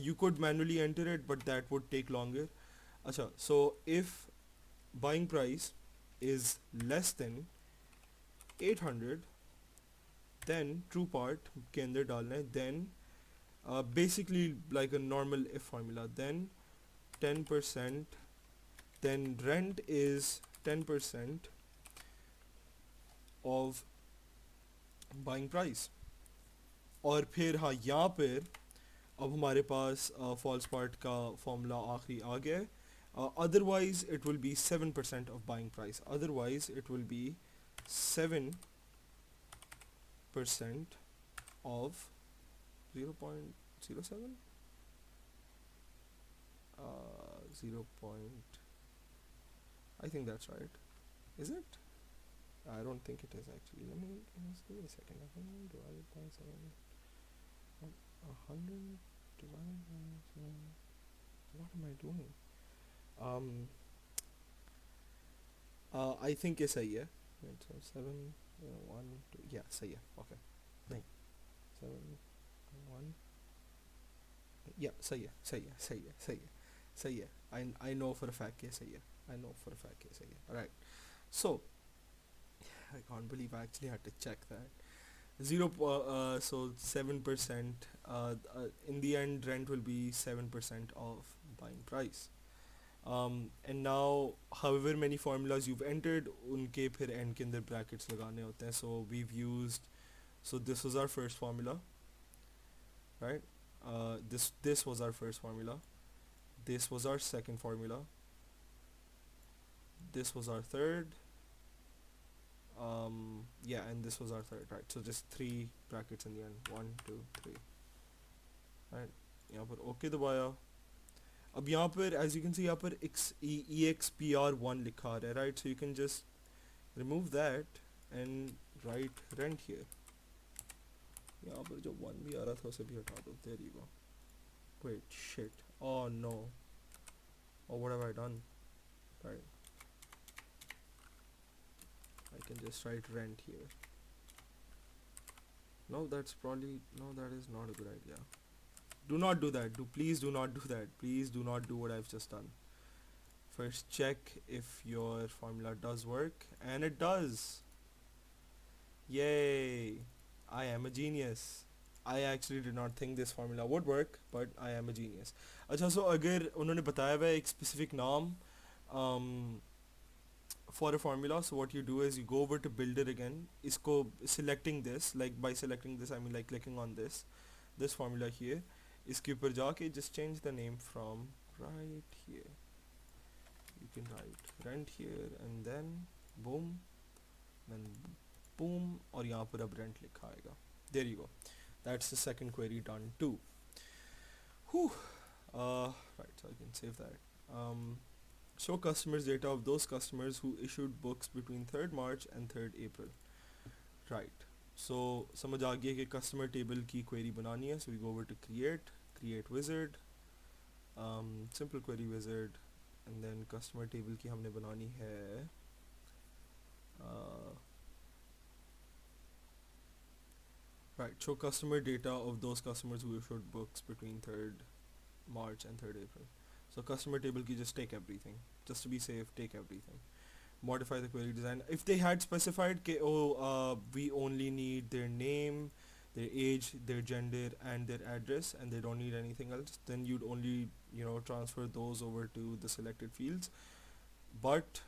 You could manually enter it, but that would take longer. अच्छा, so if buying price is less than 800, then true part के अंदर डालना है, then basically like a normal if formula, then 10%, then rent is 10% of buying price. और फिर हाँ यहाँ पर अब हमारे पास false part का formula आखिरी आ गया है. Otherwise it will be 7% of buying price. Otherwise it will be 7% of 0.07 0. I think that's right. Is it? I don't think it is actually. Let me just give me a second. 100 divided by 7. 100 divided by 7. What am I doing? Um, I think ये सही है. Right, so 7, 1, 2. Yeah, सही है. Okay. नहीं. 7, 1. Yeah, सही है. सही है. सही है. सही है. सही है. I know for a fact ये सही है. I know for a fact ये सही है. Alright. So I can't believe I actually had to check that. So 7%. In the end, rent will be 7% of buying price. And now, however many formulas you've entered, उनके फिर end के अंदर brackets लगाने होते हैं. So we've used. So this was our first formula, right? This was our first formula. This was our second formula. This was our third. Yeah, and this was our third, right? So just three brackets in the end. 1, 2, 3. Right. यहाँ पर OK दबाया. अब यहाँ पर as you can see यहाँ पर EXPR1 लिखा आ रहा है, right? So you can just remove that and write rent here. यहाँ पर जो 1 भी आ रहा था उसे भी हटा दो. There you go. Wait, shit. Oh no. Oh, what have I done? Right. I can just write rent here. No, that is not a good idea. Do not do that. Please do not do that. Please do not do what I've just done. First check if your formula does work, and it does. Yay! I am a genius. I actually did not think this formula would work, but I am a genius. अच्छा, so अगर उन्होंने बताया हुआ है एक specific नाम for a formula, so what you do is you go over to builder again. इसको selecting this, like by selecting this I mean like clicking on this formula here. इसके ऊपर जाके just change the name from right here. You can write rent here and then boom, then boom, और यहाँ पर अब rent लिखा आएगा. There you go. That's the second query done too. Whew. Right, so I can save that. Show customers data of those customers who issued books between 3rd March and 3rd April. Right. So समझ आ गया कि customer table की query बनानी है. So we go over to create wizard, simple query wizard, and then customer table की हमने बनानी है right, show customer data of those customers who issued books between 3rd March and 3rd April. So customer table की just take everything. Just to be safe, take everything. Modify the query design. If they had specified we only need their name, their age, their gender, and their address, and they don't need anything else, then you'd only transfer those over to the selected fields. But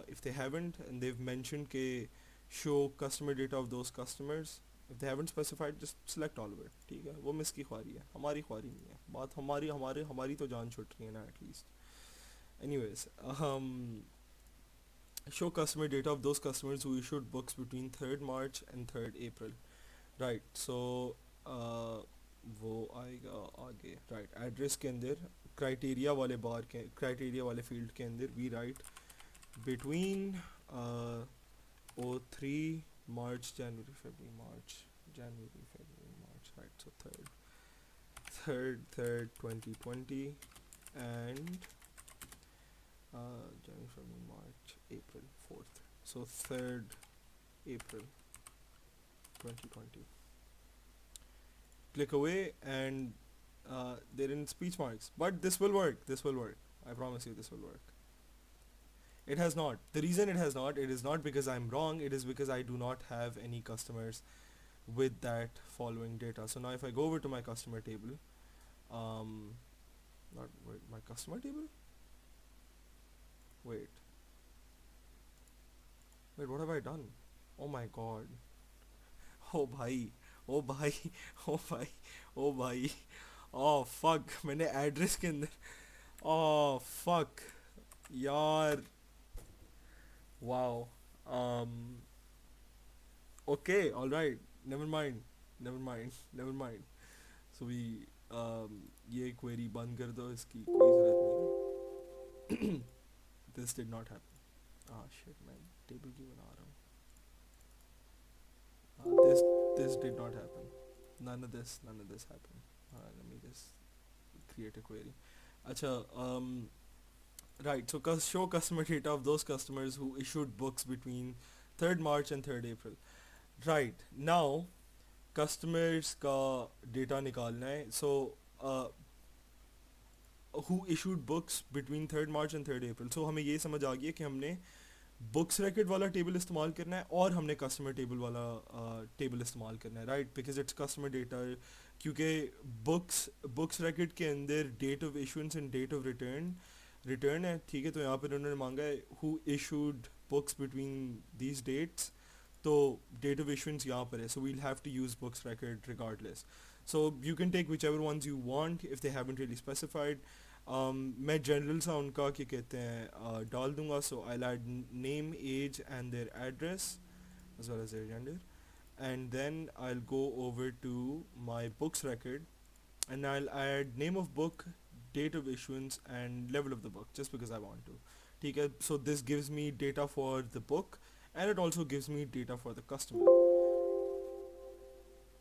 if they haven't and they've mentioned के show customer data of those customers, if they haven't specified, just select all of it. ठीक है, वो miss की ख्वारी है, हमारी ख्वारी नहीं है. बात हमारी तो जान छुट रही है ना at least. Anyways, show customer data of those customers who issued books between 3rd March and 3rd April. Right, so वो आएगा आगे. Right, address के अंदर criteria वाले field के अंदर we write between 03 March, January, February, March, right, so 3rd 2020 and January, February, March, April 4th, so 3rd April 2020. Click away and they're in speech marks, but this will work. I promise you this will work. It has not. The reason it has not, it is not because I'm wrong, it is because I do not have any customers with that following data. So now if I go over to my customer table, my customer table? Wait, what have I done? Oh my god. Oh bhai, oh bhai, oh bhai, oh bhai. Oh fuck, मैंने address के अंदर oh fuck यार. Wow. Okay, all right. Never mind. So we ये query बंद कर दो, इसकी कोई ज़रूरत नहीं है. This did not happen. Ah shit, मैं table क्यों बना रहा हूँ? This did not happen. None of this happened. Let me just create a query. Acha, right, so show customer data of those customers who issued books between 3rd March and 3rd April. Right, now customers का data निकालना है. So who issued books between 3rd March and 3rd April. So हमें ये समझ आ गया कि हमने books record वाला टेबल इस्तेमाल करना है और हमने कस्टमर टेबल वाला टेबल इस्तेमाल करना है, right, because it's customer data. क्योंकि बुक्स record के अंदर date of issuance and date of return है, ठीक है. तो यहाँ पर उन्होंने मांगा है who issued books between these dates. तो डेट ऑफ इशुएंस यहाँ पर है, so we'll have to use books record regardless. So you can take whichever ones you want if they haven't really specified. मैं जनरल सा उनका क्या कहते हैं डाल दूंगा. So I add name, age and their address as well as their gender, and then I'll go over to my books record and I'll add name of book, date of issuance and level of the book just because I want to. ठीक है, so this gives me data for the book and it also gives me data for the customer.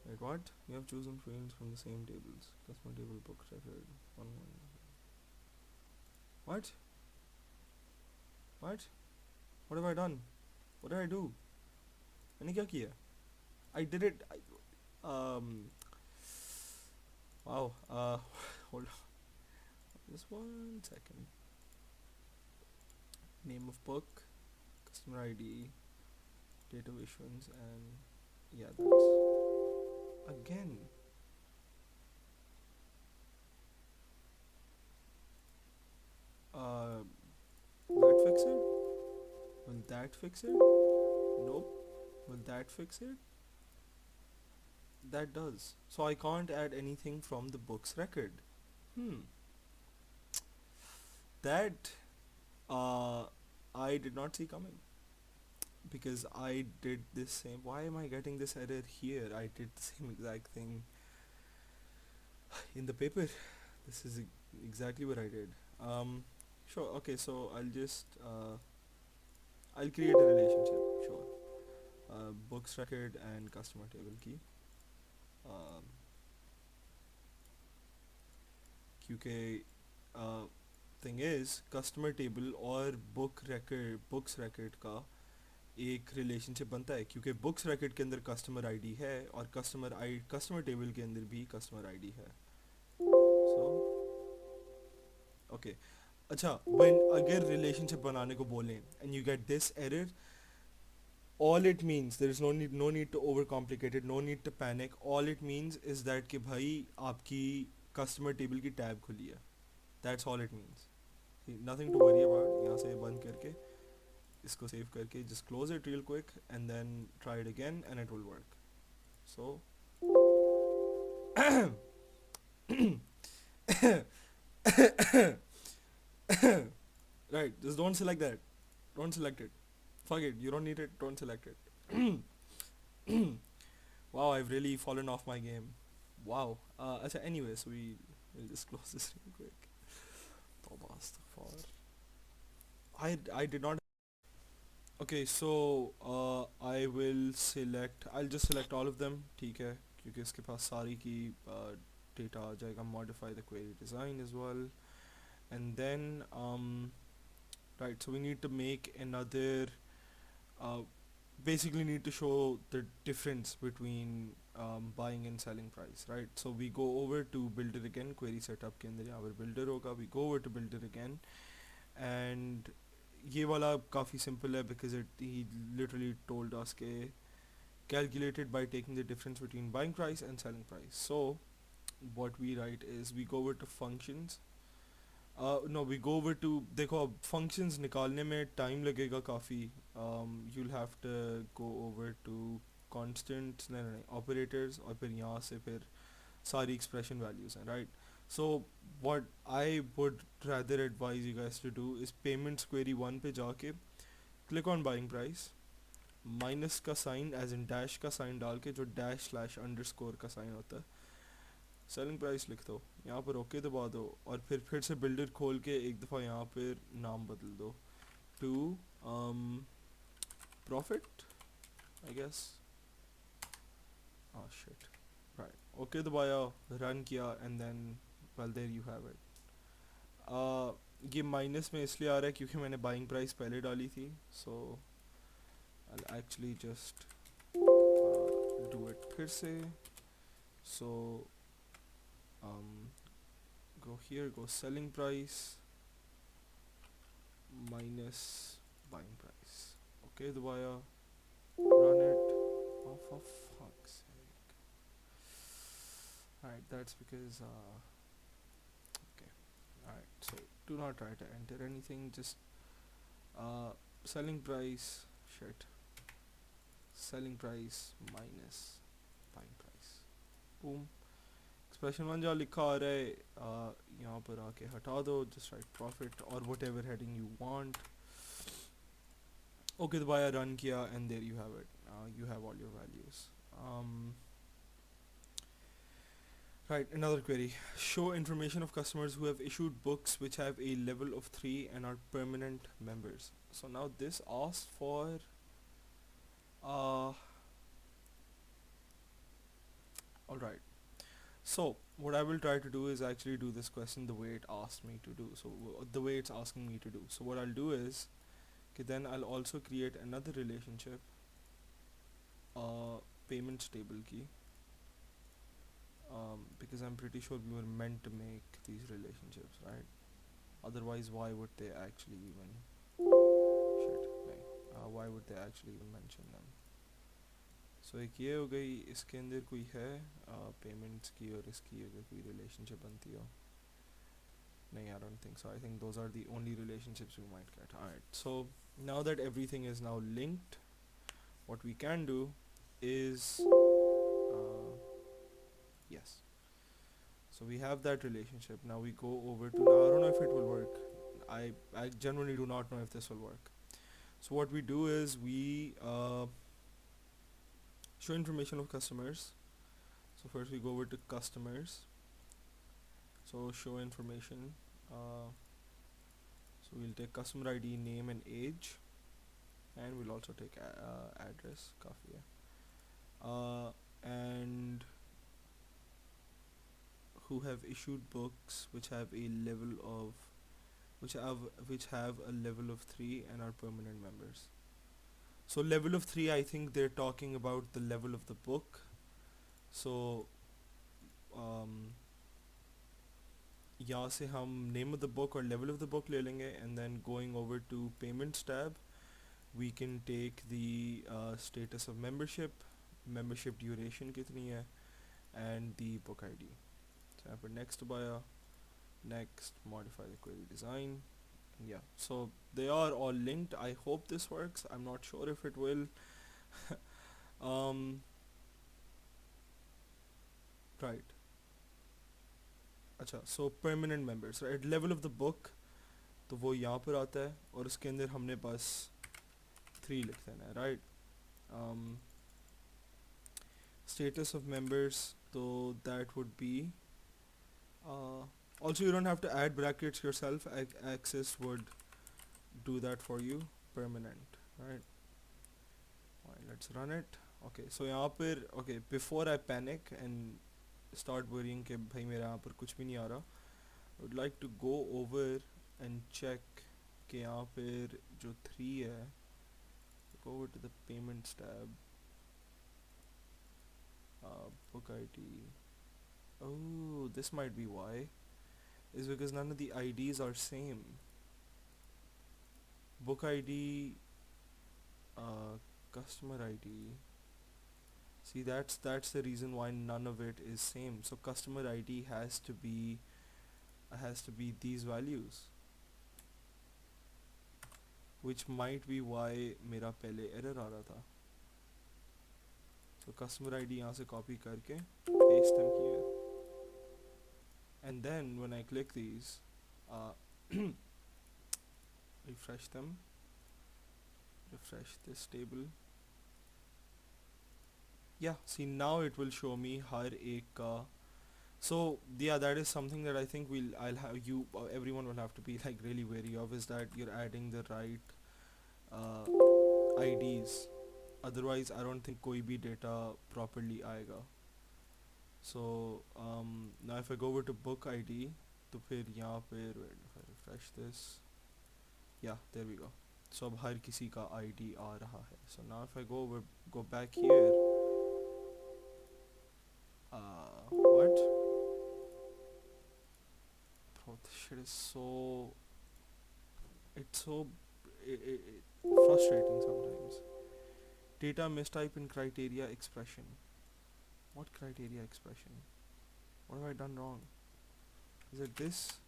Wait, what? You have chosen fields from the same tables. Customer table, book record, one. What? What? What have I done? What did I do? मैंने क्या किया? I did it. Wow. Hold on. Just 1 second. Name of book, customer ID, date of issuance, and yeah, that's again. That fix it? Will that fix it? Nope. Will that fix it? That does. So I can't add anything from the book's record. That I did not see coming because I did this same. Why am I getting this error here? I did the same exact thing in the paper. This is exactly what I did. Sure. Okay. So I'll create a relationship. Sure. Books record and customer table key. क्योंकि thing is customer table और books record का एक relationship बनता है क्योंकि books record के अंदर customer ID है और कस्टमर टेबल के अंदर भी कस्टमर आईडी है. So okay. अच्छा, when अगर रिलेशनशिप बनाने को बोलें and you get this error, all it means, there is no need to overcomplicate it, no need to panic. All it means is that कि भाई आपकी कस्टमर टेबल की टैब खुली है. That's all it means. Nothing to worry about. यहाँ से बंद करके इसको सेव करके just close it real quick and then try it again and it will work. So right, just don't select that. Don't select it. Fuck it, you don't need it, don't select it. Wow, I've really fallen off my game. Wow. Anyways, we'll just close this real quick. Tawbah, astaghfar. I did not. Okay, so I'll just select all of them, ठीक है, क्योंकि इसके पास सारी की data आ जाएगा. Modify the query design as well, and then right, so we need to make another basically need to show the difference between buying and selling price, right? So we go over to builder again, query setup के अंदर यहाँ पर builder होगा. We go over to builder again and ये वाला काफ़ी simple है because he literally told us के calculated by taking the difference between buying price and selling price. So what we write is we go over to functions. No, we go over to, देखो अब functions निकालने में time लगेगा काफ़ी. You'll have to go over to constants, नहीं operators, और फिर यहाँ से फिर सारी expression values हैं, right? So what I would rather advise you guys to do is payments query 1 पे जाके click on buying price, minus का sign as in dash का sign डाल के जो dash slash underscore का sign होता है, सेलिंग प्राइस लिख दो, यहाँ पर ओके दबा दो और फिर से बिल्डर खोल के एक दफ़ा यहाँ पर नाम बदल दो to profit, I guess. shit. Right. Okay दबाया, run किया, and then well there you have it. ये माइनस में इसलिए आ रहा है क्योंकि मैंने बाइंग प्राइस पहले डाली थी, so I'll actually just do it फिर से. So go here, go selling price minus buying price. Okay दबाया, run it. Oh for fuck's sake. Alright, that's because okay. Alright, so do not try to enter anything, just selling price, shit, selling price minus buying price. Boom. Expression one जहाँ लिखा आ रहा है यहाँ पर आके हटा दो, just write profit or whatever heading you want. Okay दोबारा रन किया, and there you have it. You have all your values. Right, another query. Show information of customers who have issued books which have a level of 3 and are permanent members. So now this asks for alright. So what I will try to do is actually do this question the way it asked me to do. So the way it's asking me to do. So what I'll do is, okay, then I'll also create another relationship, payments table key. Because I'm pretty sure we were meant to make these relationships, right? Otherwise, why would they actually even why would they actually even mention them? So एक ये हो गई, इसके अंदर कोई है payments की और इसकी अगर कोई रिलेशनशिप बनती हो. नहीं, I don't think so. I think those are the only relationships we might get. Alright, so now that everything is now linked, what we can do is yes. So we have that relationship. Now we go over to, now I don't know if it will work. I genuinely do not know if this will work. So what we do is we show information of customers. So first we go over to customers. So show information. So we'll take customer ID, name and age, and we'll also take address. काफी है. And who have issued books which have a level of which have a level of 3 and are permanent members. So level of 3, I think they're talking about the level of the book. So यहाँ से हम name of the book or level of the book ले लेंगे, and then going over to payments tab we can take the status of membership duration कितनी है, and the book ID. So यहाँ पर next buyer, next, modify the query design. Yeah, so they are all linked. I hope this works. I'm not sure if it will. Right. अच्छा, so permanent members, right? Level of the book, तो वो यहाँ पर आता है और उसके अंदर हमने बस 3 लिख देना है, right? Status of members, so that would be also you don't have to add brackets yourself. Access would do that for you. Permanent, right? Alright, let's run it. Okay, so यहाँ पर okay, before I panic and start worrying कि भाई मेरा यहाँ पर कुछ भी नहीं आ रहा, I would like to go over and check कि यहाँ पर जो 3 है, go over to the payments tab, book ID. Oh, this might be why. Is because none of the IDs are same. Book ID, customer ID. See, that's the reason why none of it is same. So customer ID has to be these values, which might be why मेरा पहले error आ रहा था. So customer ID यहाँ से copy करके paste them here, and then when I click these, refresh them, refresh this table. Yeah, see, now it will show me हर एक का. So yeah, that is something that I think I'll have you everyone will have to be like really wary of, is that you're adding the right IDs. Otherwise I don't think कोई भी data properly आएगा. So now if I go over to book ID, तो फिर यहाँ पे wait, if I refresh this, yeah, there we go. So अब हर किसी का ID आ रहा है. So now if I go back here, what? Bro, this shit is so, it's so frustrating sometimes. Data mistype in criteria expression. What criteria expression? What have I done wrong? Is it this?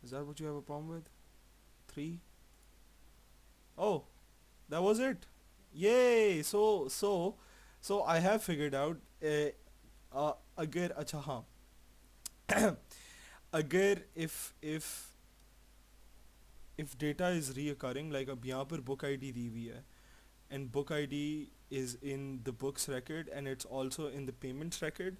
Is that what you have a problem with? 3? Oh, that was it. Yay! So I have figured out. अगर अच्छा हाँ अगर if data is reoccurring, like अब यहाँ पर book ID दी हुई है and book ID is in the books record and it's also in the payments record,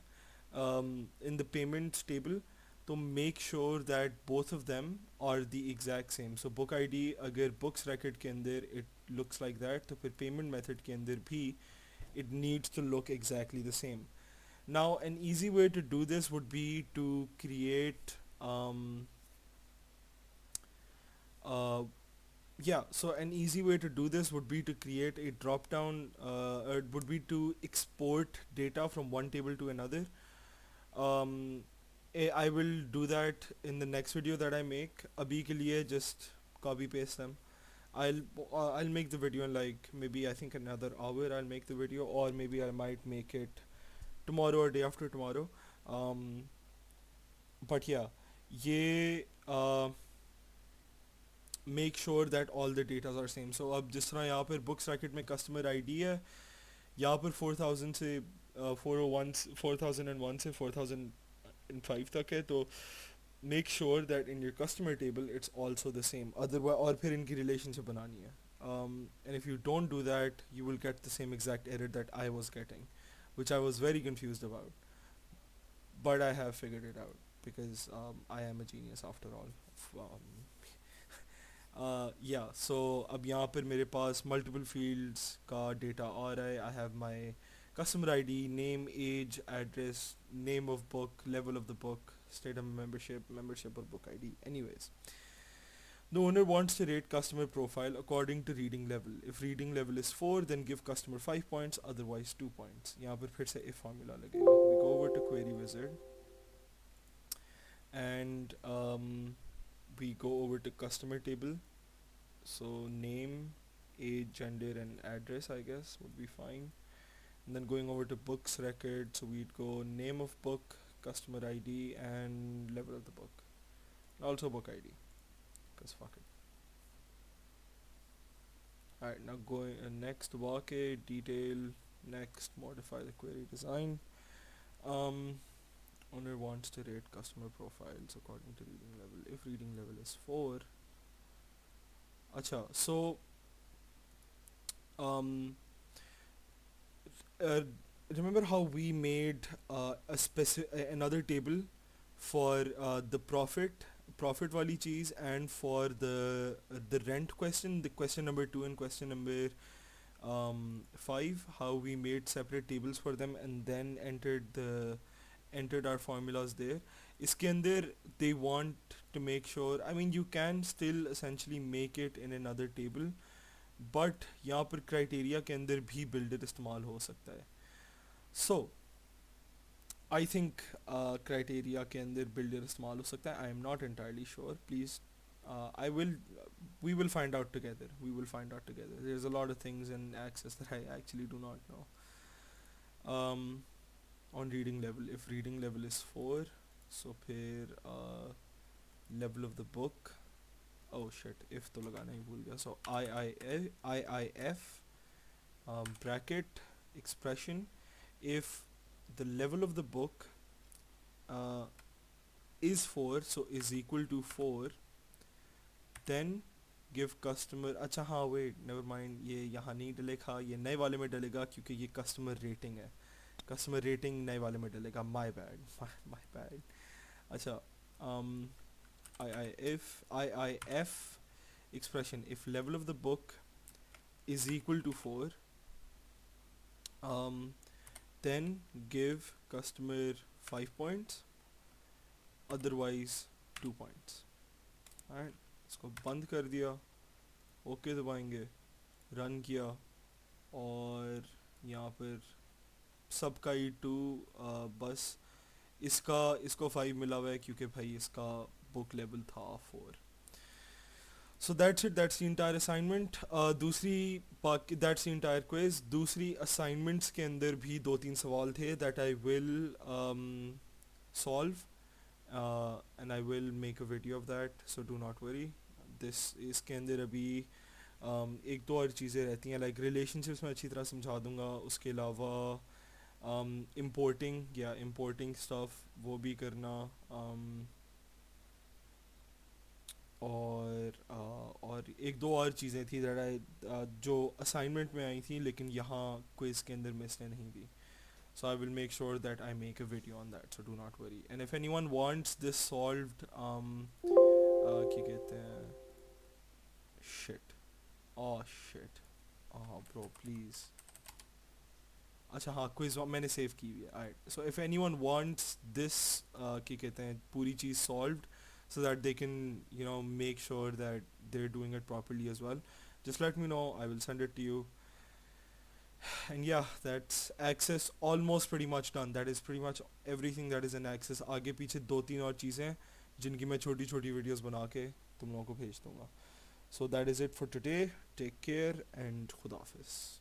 in the payments table, तो make sure that both of them are the exact same. So book ID अगर books record के अंदर it looks like that, तो फिर payment method के अंदर भी it needs to look exactly the same. Now an easy way to do this would be to create uh, yeah, so an easy way to do this would be to create a drop down, it would be to export data from one table to another. I will do that in the next video that I make. Abhi ke liye just copy paste them. I'll make the video in like maybe I think another hour. I'll make the video, or maybe I might make it tomorrow or day after tomorrow. Um, but yeah, ये make sure that all the data are same. So अब जिस तरह यहाँ पर books racket में customer ID है, यहाँ पर 4000 से 401 4001 से 4005 तक है, तो make sure that in your customer table it's also the same. Otherwise और फिर इनकी relationship बनानी है. And if you don't do that, you will get the same exact error that I was getting, which I was very confused about. But I have figured it out because I am a genius after all. Yeah, so अब यहाँ पर मेरे पास multiple fields का data आ रहा है. I have my customer ID, name, age, address, name of book, level of the book, state of membership or book ID. Anyways, the owner wants to rate customer profile according to reading level. If reading level is 4, then give customer 5 points, otherwise 2 points. यहाँ पर फिर से if formula लगेगा. We go over to query wizard and we go over to customer table. So name, age, gender and address I guess would be fine. And then going over to books record, so we'd go name of book, customer ID and level of the book. Also book ID, cause fuck it. Alright, now going next walk a detail, next modify the query design. Owner wants to rate customer profiles according to reading level. If reading level is 4, acha, so um uh, remember how we made another table for the profit wali cheese, and for the rent question, the question number 2 and question number 5, how we made separate tables for them and then entered our formulas there. इसके अंदर they want to make sure, I mean you can still essentially make it in another table, but यहाँ पर criteria के अंदर भी builder इस्तेमाल हो सकता है. So I think criteria के अंदर builder इस्तेमाल हो सकता है. I am not entirely sure. Please, we will find out together. There's a lot of things in Access that I actually do not know. On reading level, if reading level is 4, so फिर level of the book, oh shit, if तो लगाना ही भूल गया. So IIF bracket expression, if the level of the book is 4, so is equal to 4, then give customer, अच्छा हाँ wait never mind, ये यहाँ नहीं डलेगा, ये नए वाले में डलेगा क्योंकि ये customer rating है. Customer rating नए वाले में डलेगा. My bad. अच्छा, IIF expression, if level of the book is equal to 4, then give customer 5 points, otherwise 2 points. Alright, इसको बंद कर दिया, ओके दबाएंगे, रन किया, और यहाँ पर सबका ई टू बस इसको 5 मिला हुआ है क्योंकि भाई इसका बुक लेवल था 4. So that's it, that's the entire assignment. दूसरी बाकी दैट्स द इंटायर क्विज. दूसरी असाइनमेंट्स के अंदर भी 2-3 सवाल थे that I will solve and I will make a video of that, so do not worry. this इसके अंदर अभी एक दो और चीज़ें रहती हैं, लाइक रिलेशनशिप्स में अच्छी तरह समझा दूंगा, उसके अलावा इम्पोर्टिंग स्टफ वो भी करना, और एक दो और चीज़ें थी दैट आई जो असाइनमेंट में आई थी लेकिन यहाँ क्विज के अंदर मिस नहीं थी. So I will make sure that I make a video on that, so do not worry. And if anyone wants this solved, क्या कहते हैं, shit, oh shit, oh bro please. अच्छा हाँ, क्विज मैंने सेव की हुई है. Alright, so if anyone wants this क्या कहते हैं पूरी चीज़ solved so that they can make sure that they're doing it properly as well, just let me know, I will send it to you. And yeah, that's access almost pretty much done. That is pretty much everything that is in access. आगे पीछे 2-3 और चीज़ें जिनकी मैं छोटी छोटी videos बना के तुम लोगों को भेज दूँगा. So that is it for today. Take care and खुदा हाफिज़.